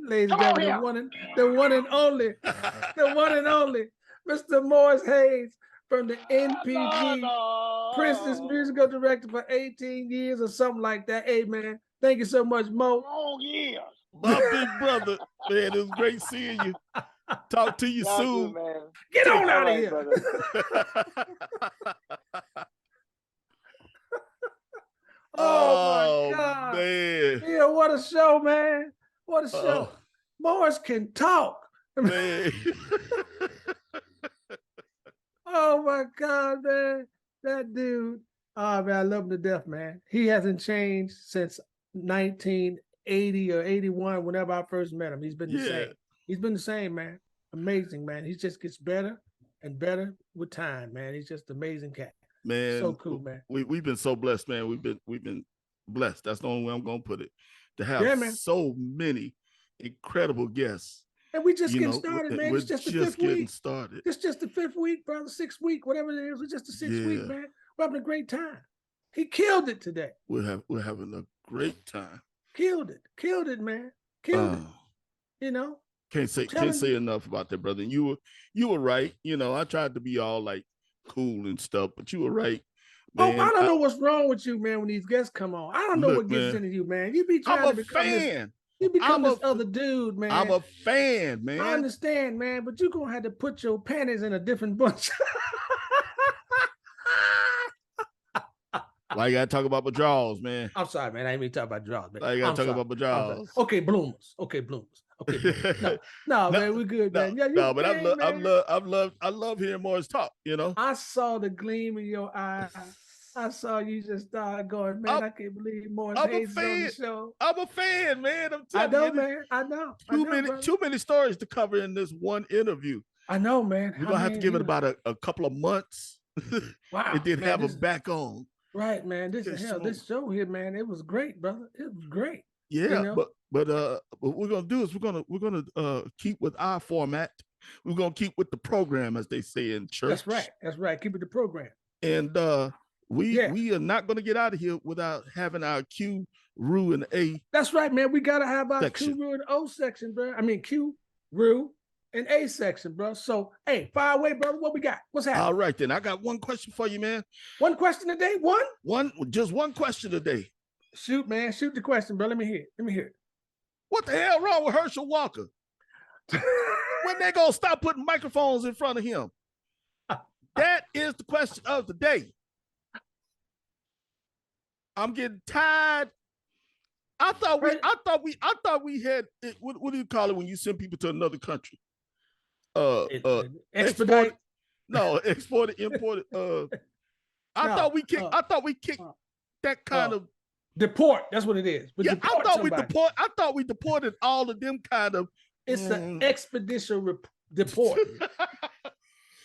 Ladies and gentlemen, the one and only, Mr. Morris Hayes from the NPG, Princess Musical Director for 18 years or something like that. Hey, man, thank you so much, Mo. Oh, yeah. My big brother, man, it was great seeing you. Talk to you soon. Too, man. Get on out of here. Oh, my God. Man. Yeah, what a show, man. What a show. Morris can talk. Man. Oh, my God, man. That dude. Oh, man, I love him to death, man. He hasn't changed since 1980 or 81, whenever I first met him. He's been the same. He's been the same, man. Amazing, man. He just gets better and better with time, man. He's just an amazing cat. Man, so cool, man. We've been so blessed, man. We've been blessed. That's the only way I'm gonna put it. To have so many incredible guests. And we just getting started, man. We're it's just the just fifth week. Started. It's just the fifth week, brother. 6th week, whatever it is. It's just the 6th week, man. We're having a great time. He killed it today. We're having a great time. Killed it, man. Killed it. You know. Can't say enough about that, brother. And you were right. You know, I tried to be all like cool and stuff, but you were right. Man. Oh, I don't know what's wrong with you, man, when these guests come on. I don't know what gets into you, man. You be trying to become fan. You become this other dude, man. I'm a fan, man. I understand, man, but you're going to have to put your panties in a different bunch. Why you got to talk about my draws, man? I'm sorry, man. I didn't mean to talk about draws, man. Why you got to talk about my draws? Okay, bloomers. Okay, no, man, we're good, man. Yeah, but I love hearing Morris talk, you know? I saw the gleam in your eye. I saw you just start going, man, I can't believe Morris Hayes is on the show. I'm a fan, man. I'm telling you. Man. I know. Too many stories to cover in this one interview. I know, man. We're going to have to give it about a couple of months. Wow. And then have him back on. Right, man. This show here, man, it was great, brother. It was great. Yeah, you know? but what we're gonna do is we're gonna keep with our format. We're gonna keep with the program, as they say in church. That's right. Keep it the program. And we are not gonna get out of here without having our Q, Ru, and A. That's right, man. We gotta have our Q, Ru, and O section, bro. I mean Q, Ru, and A section, bro. So hey, fire away, brother. What we got? What's happening? All right, then I got one question for you, man. One question a day? Just one question a day. Shoot, man. Shoot the question, bro. Let me hear it. What the hell wrong with Herschel Walker? When they gonna stop putting microphones in front of him? That is the question of the day. I'm getting tired. I thought we had what do you call it when you send people to another country? Expedite. Exported, imported. I thought we kicked that kind of deport. That's what it is. But yeah, I thought we deported all of them kind of. It's an expedition deport.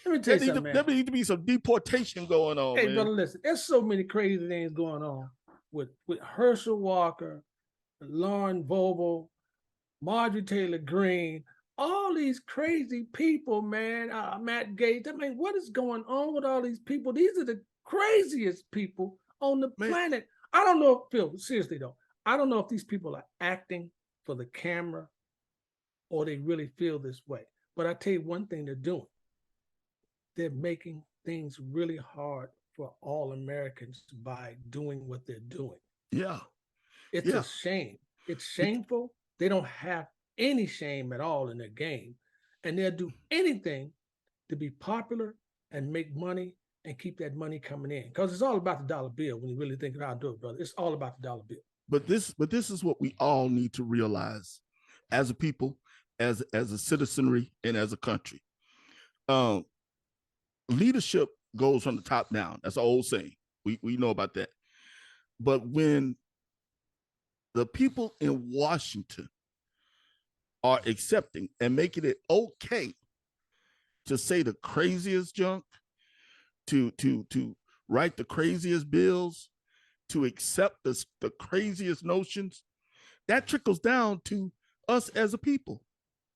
Let me tell you something, man. There need to be some deportation going on. Hey, man. brother, listen. There's so many crazy things going on with Herschel Walker Lauren Boebert, Marjorie Taylor Greene, all these crazy people, man. Matt Gaetz. I mean, what is going on with all these people? These are the craziest people on the planet. I don't know if, Phil, seriously though, I don't know if these people are acting for the camera or they really feel this way. But I tell you one thing they're doing. They're making things really hard for all Americans by doing what they're doing. Yeah. It's a shame. It's shameful. They don't have any shame at all in their game. And they'll do anything to be popular and make money and keep that money coming in. Because it's all about the dollar bill when you really think of how to do it, brother. It's all about the dollar bill. But this is what we all need to realize as a people, as a citizenry, and as a country. Leadership goes from the top down. That's an old saying. We know about that. But when the people in Washington are accepting and making it okay to say the craziest junk, to write the craziest bills, to accept the craziest notions, that trickles down to us as a people.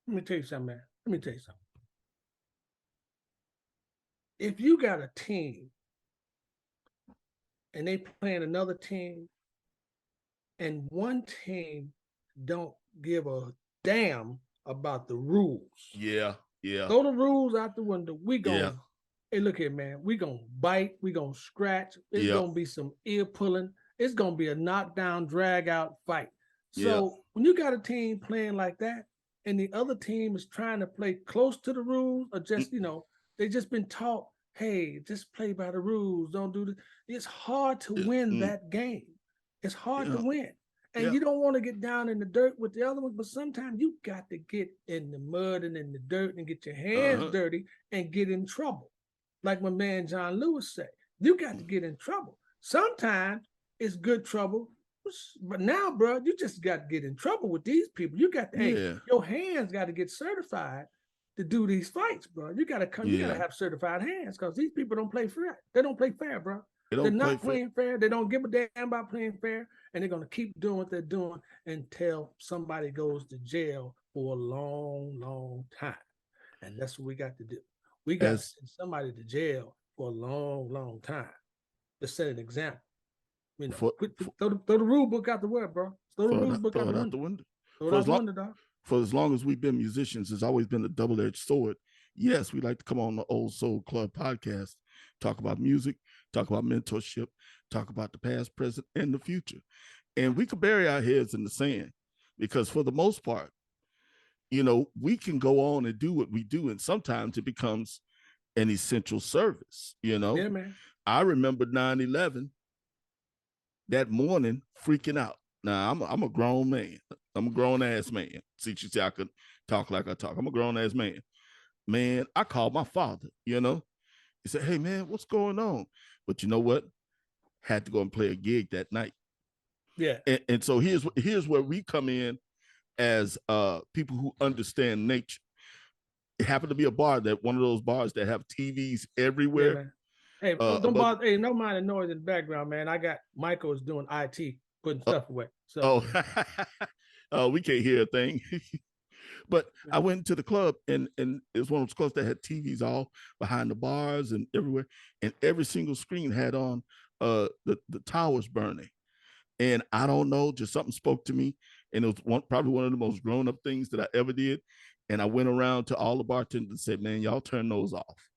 Let me tell you something, man. Let me tell you something. If you got a team and they playing another team and one team don't give a damn about the rules. Yeah. Throw the rules out the window. We gonna, hey, look here, man. We gonna bite. We gonna scratch. It's gonna be some ear pulling. It's gonna be a knockdown, drag out fight. So when you got a team playing like that, and the other team is trying to play close to the rules, or just they just been taught, hey, just play by the rules. Don't do this. It's hard to win that game. It's hard to win. And you don't want to get down in the dirt with the other ones, but sometimes you got to get in the mud and in the dirt and get your hands dirty and get in trouble. Like my man John Lewis said, you got to get in trouble. Sometimes it's good trouble, but now, bro, you just got to get in trouble with these people. You got to, your hands got to get certified to do these fights, bro. You got to come, you got to have certified hands because these people don't play fair. They don't play fair, bro. They're not playing fair. They don't give a damn about playing fair, and they're gonna keep doing what they're doing until somebody goes to jail for a long, long time. And that's what we got to do. We got to send somebody to jail for a long, long time to set an example. You know, throw the rule book out the window, bro. Throw the rule book out the window. Throw it out the window, dog. For as long as we've been musicians, it's always been a double-edged sword. Yes, we like to come on the Old Soul Club podcast, talk about music, talk about mentorship, talk about the past, present, and the future. And we could bury our heads in the sand because for the most part, we can go on and do what we do. And sometimes it becomes an essential service, Yeah, man. I remember 9/11 that morning freaking out. Now, I'm a grown man. I'm a grown-ass man. See, you see, I could talk like I talk. I'm a grown-ass man. Man, I called my father, He said, hey, man, what's going on? But you know what? Had to go and play a gig that night. Yeah. And so here's where we come in as people who understand nature. It happened to be a bar, one of those bars that have TVs everywhere. Yeah, hey, don't bother. Hey, no mind the noise in the background, man. I got Michael's doing IT, putting stuff away. So we can't hear a thing. But I went to the club and it was one of those clubs that had TVs all behind the bars and everywhere. And every single screen had on the towers burning. And I don't know, just something spoke to me. And it was probably one of the most grown up things that I ever did. And I went around to all the bartenders and said, man, y'all turn those off.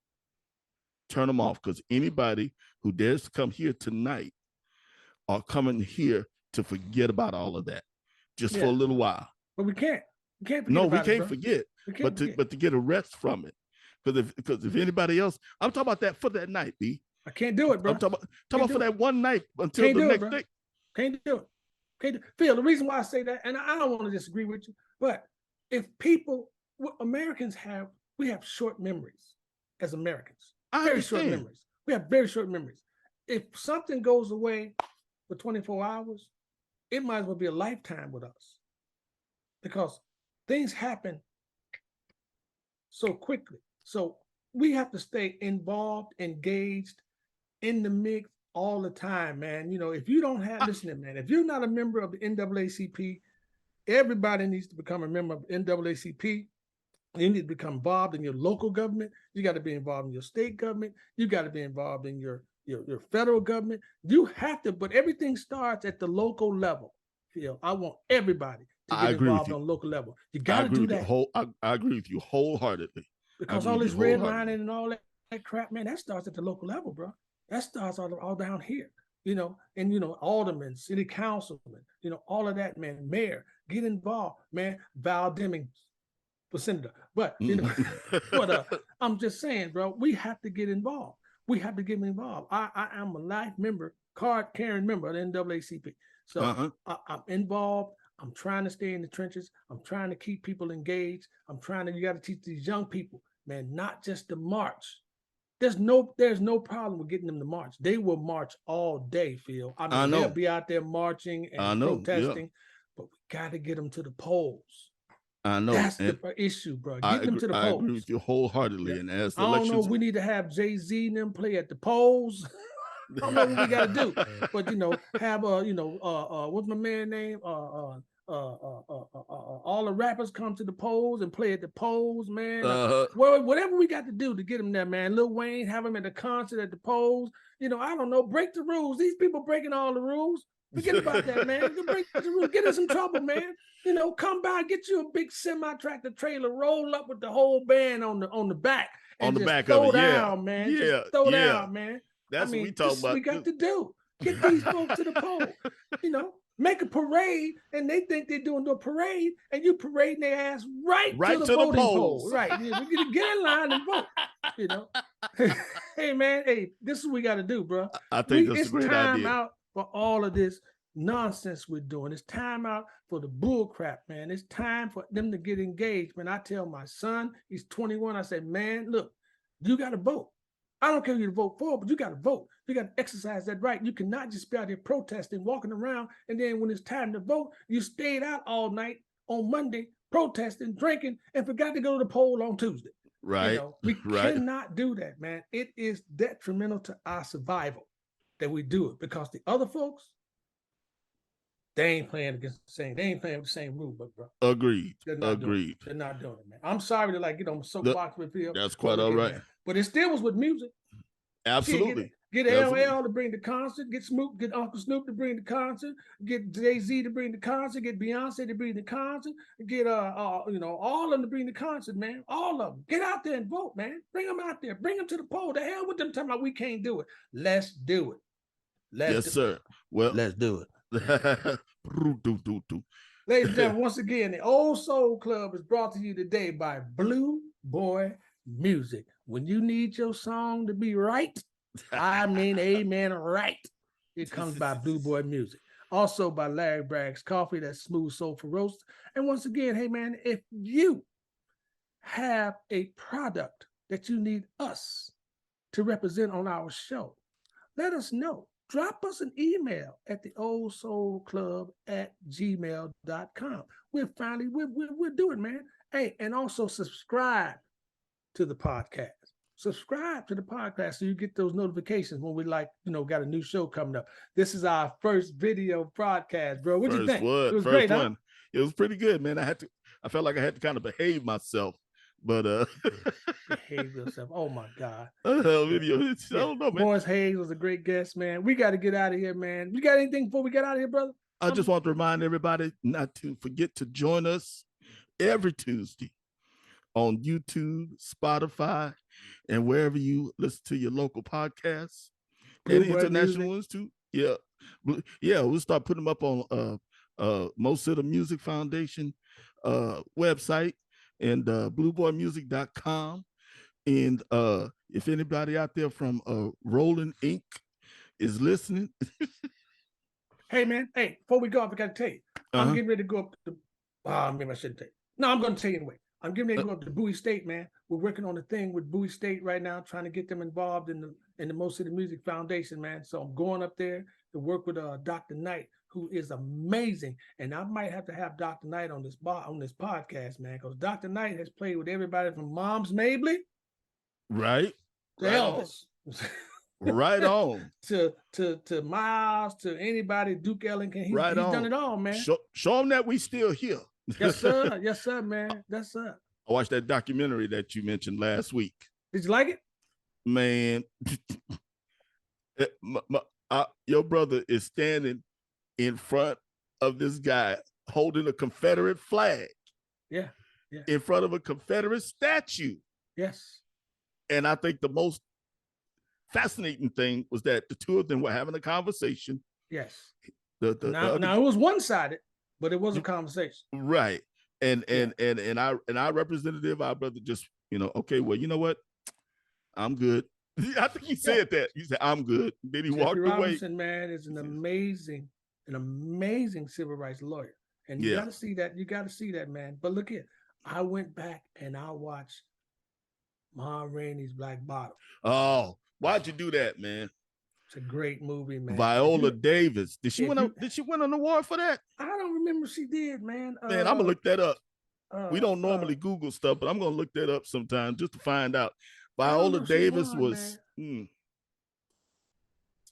Turn them off, because anybody who dares to come here tonight are coming here to forget about all of that just for a little while. But we can't. We can't forget. No, we can't forget. But to get a rest from it. Because if anybody else, I'm talking about that for that night, B. I can't do it, bro. I'm talking about for that one night until the next day. Can't do it. Can't do it. Phil, the reason why I say that, and I don't want to disagree with you, but if Americans we have short memories as Americans. Very short memories. We have very short memories. If something goes away for 24 hours, it might as well be a lifetime with us. Because things happen so quickly. So we have to stay involved, engaged, in the mix, all the time, man. You know, if you don't have, listen, man, if you're not a member of the NAACP, everybody needs to become a member of NAACP. You need to become involved in your local government. You got to be involved in your state government. You got to be involved in your federal government. You have to, but everything starts at the local level. Phil, I want everybody to get involved on local level. You got to do that. I agree with you wholeheartedly. Because all this redlining and all that crap, man, that starts at the local level, bro. That starts all down here, you know, and, you know, aldermen, city councilmen, you know, all of that, man, mayor, get involved, man. Val Deming for senator. But, you know, I'm just saying, bro, we have to get involved. We have to get involved. I am a life member, card-carrying member of the NAACP. So I'm involved. I'm trying to stay in the trenches. I'm trying to keep people engaged. You got to teach these young people, man, not just to march. There's no problem with getting them to march. They will march all day, Phil. I mean, they'll be out there marching and protesting, but we got to get them to the polls. I know. That's the issue, bro. Get them to the polls. I agree with you wholeheartedly. Yeah. And as the I don't know if we need to have Jay-Z and them play at the polls. I don't know what we got to do, but, you know, have what's my man name? All the rappers come to the polls and play at the polls, man. Well, whatever we got to do to get them there, man. Lil Wayne, have them at the concert at the polls. You know, I don't know. Break the rules. These people breaking all the rules. Forget about that, man. Break the rules. Get us in trouble, man. You know, come by, get you a big semi-tractor trailer, roll up with the whole band on the back, and on the just back throw of it, down, man. Yeah, just throw down, man. That's what we talking about. We got to do. Get these folks to the poll. You know, make a parade, and they think they're doing the parade, and you parading their ass right to the voting poll. Right. You know, we get in line and vote. You know. Hey, man. Hey, this is what we got to do, bro. I think that's a great idea. It's time out for all of this nonsense we're doing. It's time out for the bull crap, man. It's time for them to get engaged, man. I tell my son, he's 21. I say, man, look, you got to vote. I don't care who you vote for, but you got to vote. You got to exercise that right. You cannot just be out here protesting, walking around, and then when it's time to vote, you stayed out all night on Monday protesting, drinking, and forgot to go to the poll on Tuesday. Right. You know, we cannot do that, man. It is detrimental to our survival that we do it, because the other folks, they ain't playing against the same. They ain't playing with the same rule, but bro. Agreed. They're not doing it, man. I'm sorry to get on soapbox with Phil. That's quite all right. Man. But it still was with music. Absolutely. Get LL to bring the concert. Get Uncle Snoop to bring the concert. Get Jay-Z to bring the concert. Get Beyonce to bring the concert. Get all of them to bring the concert, man. All of them. Get out there and vote, man. Bring them out there. Bring them to the poll. The hell with them talking about we can't do it. Let's do it. Yes, sir. Well, let's do it. Ladies and Ladies gentlemen, once again, the Old Soul Club is brought to you today by Blue Boy Music. When you need your song to be right, I mean, amen, right, it comes by Blue Boy Music. Also by Larry Bragg's Coffee, that's smooth, soulful roast. And once again, hey man, if you have a product that you need us to represent on our show, let us know. Drop us an email at theoldsoulclub@gmail.com. We'll do it, man. Hey, and also subscribe to the podcast. Subscribe to the podcast so you get those notifications when we got a new show coming up. This is our first video broadcast, bro. What you think? It was great, huh? It was pretty good, man. I felt like I had to kind of behave myself. But behave yourself. Oh my God. I don't know, man. Morris Hayes was a great guest, man. We got to get out of here, man. You got anything before we get out of here, brother? I just want to remind everybody not to forget to join us every Tuesday on YouTube, Spotify, and wherever you listen to your local podcasts. And international ones too. Yeah. We'll start putting them up on Mo Sitta Music Foundation website and blueboymusic.com. And if anybody out there from Rolling Inc. is listening. Hey, man. Hey, before we go, I got to tell you. I'm getting ready to go up to maybe I shouldn't tell you. No, I'm going to tell you anyway. I'm getting ready to go up to Bowie State, man. We're working on a thing with Bowie State right now, trying to get them involved in the Mo Sitta Music Foundation, man. So I'm going up there to work with Dr. Knight, who is amazing. And I might have to have Dr. Knight on this podcast, man, because Dr. Knight has played with everybody from Moms Mabley, right, to Elvis. Right on. to Miles, to anybody, Duke Ellington. He's done it all, man. Show them that we still here. Yes, sir. Yes, sir, man. That's sir. I watched that documentary that you mentioned last week. Did you like it? Man, your brother is standing in front of this guy holding a Confederate flag. Yeah. In front of a Confederate statue. Yes. And I think the most fascinating thing was that the two of them were having a conversation. Yes. Now it was one-sided, but it was a conversation. Right. And our representative, our brother, just, okay, well, you know what? I'm good. I think he said that. He said, I'm good. Then he walked away. Robinson, man, is an amazing civil rights lawyer. And you gotta see that. You gotta see that, man. But look here, I went back and I watched Ma Rainey's Black Bottom. Oh, why'd you do that, man? It's a great movie, man. Viola Davis. Did she win an award for that? I don't remember she did, man. Man, I'm gonna look that up. We don't normally Google stuff, but I'm gonna look that up sometime just to find out. Viola Davis was she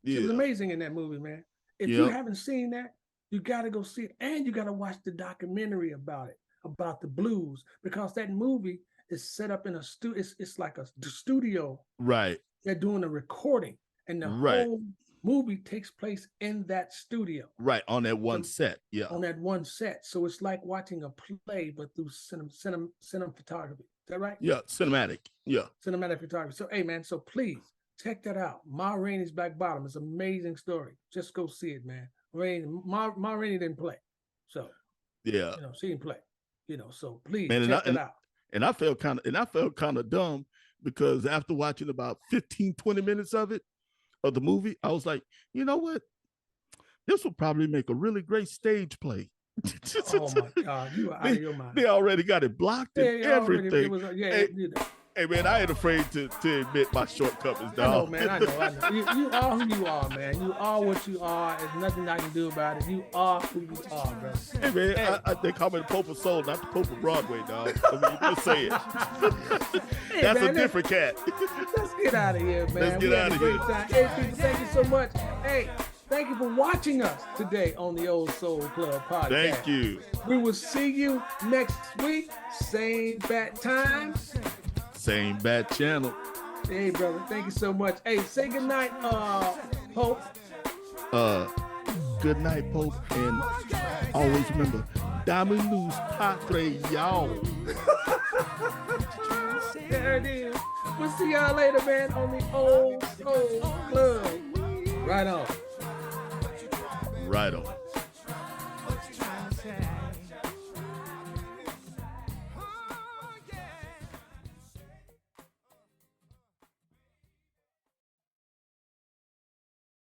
was amazing in that movie, man. If you haven't seen that, you gotta go see it. And you gotta watch the documentary about it, about the blues, because that movie is set up in a studio. It's like a studio. Right. They're doing a recording, and the whole movie takes place in that studio. Right, on that one set. Yeah. On that one set. So it's like watching a play, but through cinematography. Is that right? Yeah, cinematic. Yeah. Cinematic photography. So, hey, man, so please check that out. Ma Rainey's Black Bottom. It's an amazing story. Just go see it, man. Ma Rainey didn't play. So, yeah. She didn't play. So please check that out. And I felt kind of dumb because after watching about 15, 20 minutes of the movie, I was like, you know what? This will probably make a really great stage play. Oh my God, you are out of your mind. They already got it blocked and everything. Hey man, I ain't afraid to admit my shortcomings, dog. I know, man. I know. You are who you are, man. You are what you are. There's nothing I can do about it. You are who you are, bro. Hey man, I think I'm the Pope of Soul, not the Pope of Broadway, dog. I mean, you just say it. That's a different cat. Let's get out of here, man. Let's get out of here. Hey, people, thank you so much. Hey, thank you for watching us today on the Old Soul Club podcast. Thank you. We will see you next week. Same bat time. Same bad channel. Hey, brother. Thank you so much. Hey, say good night, Pope. Good night, Pope. And always remember, Diamond Luz Patre, y'all. There it is. We'll see y'all later, man, on the Old Soul Club. Right on. Right on.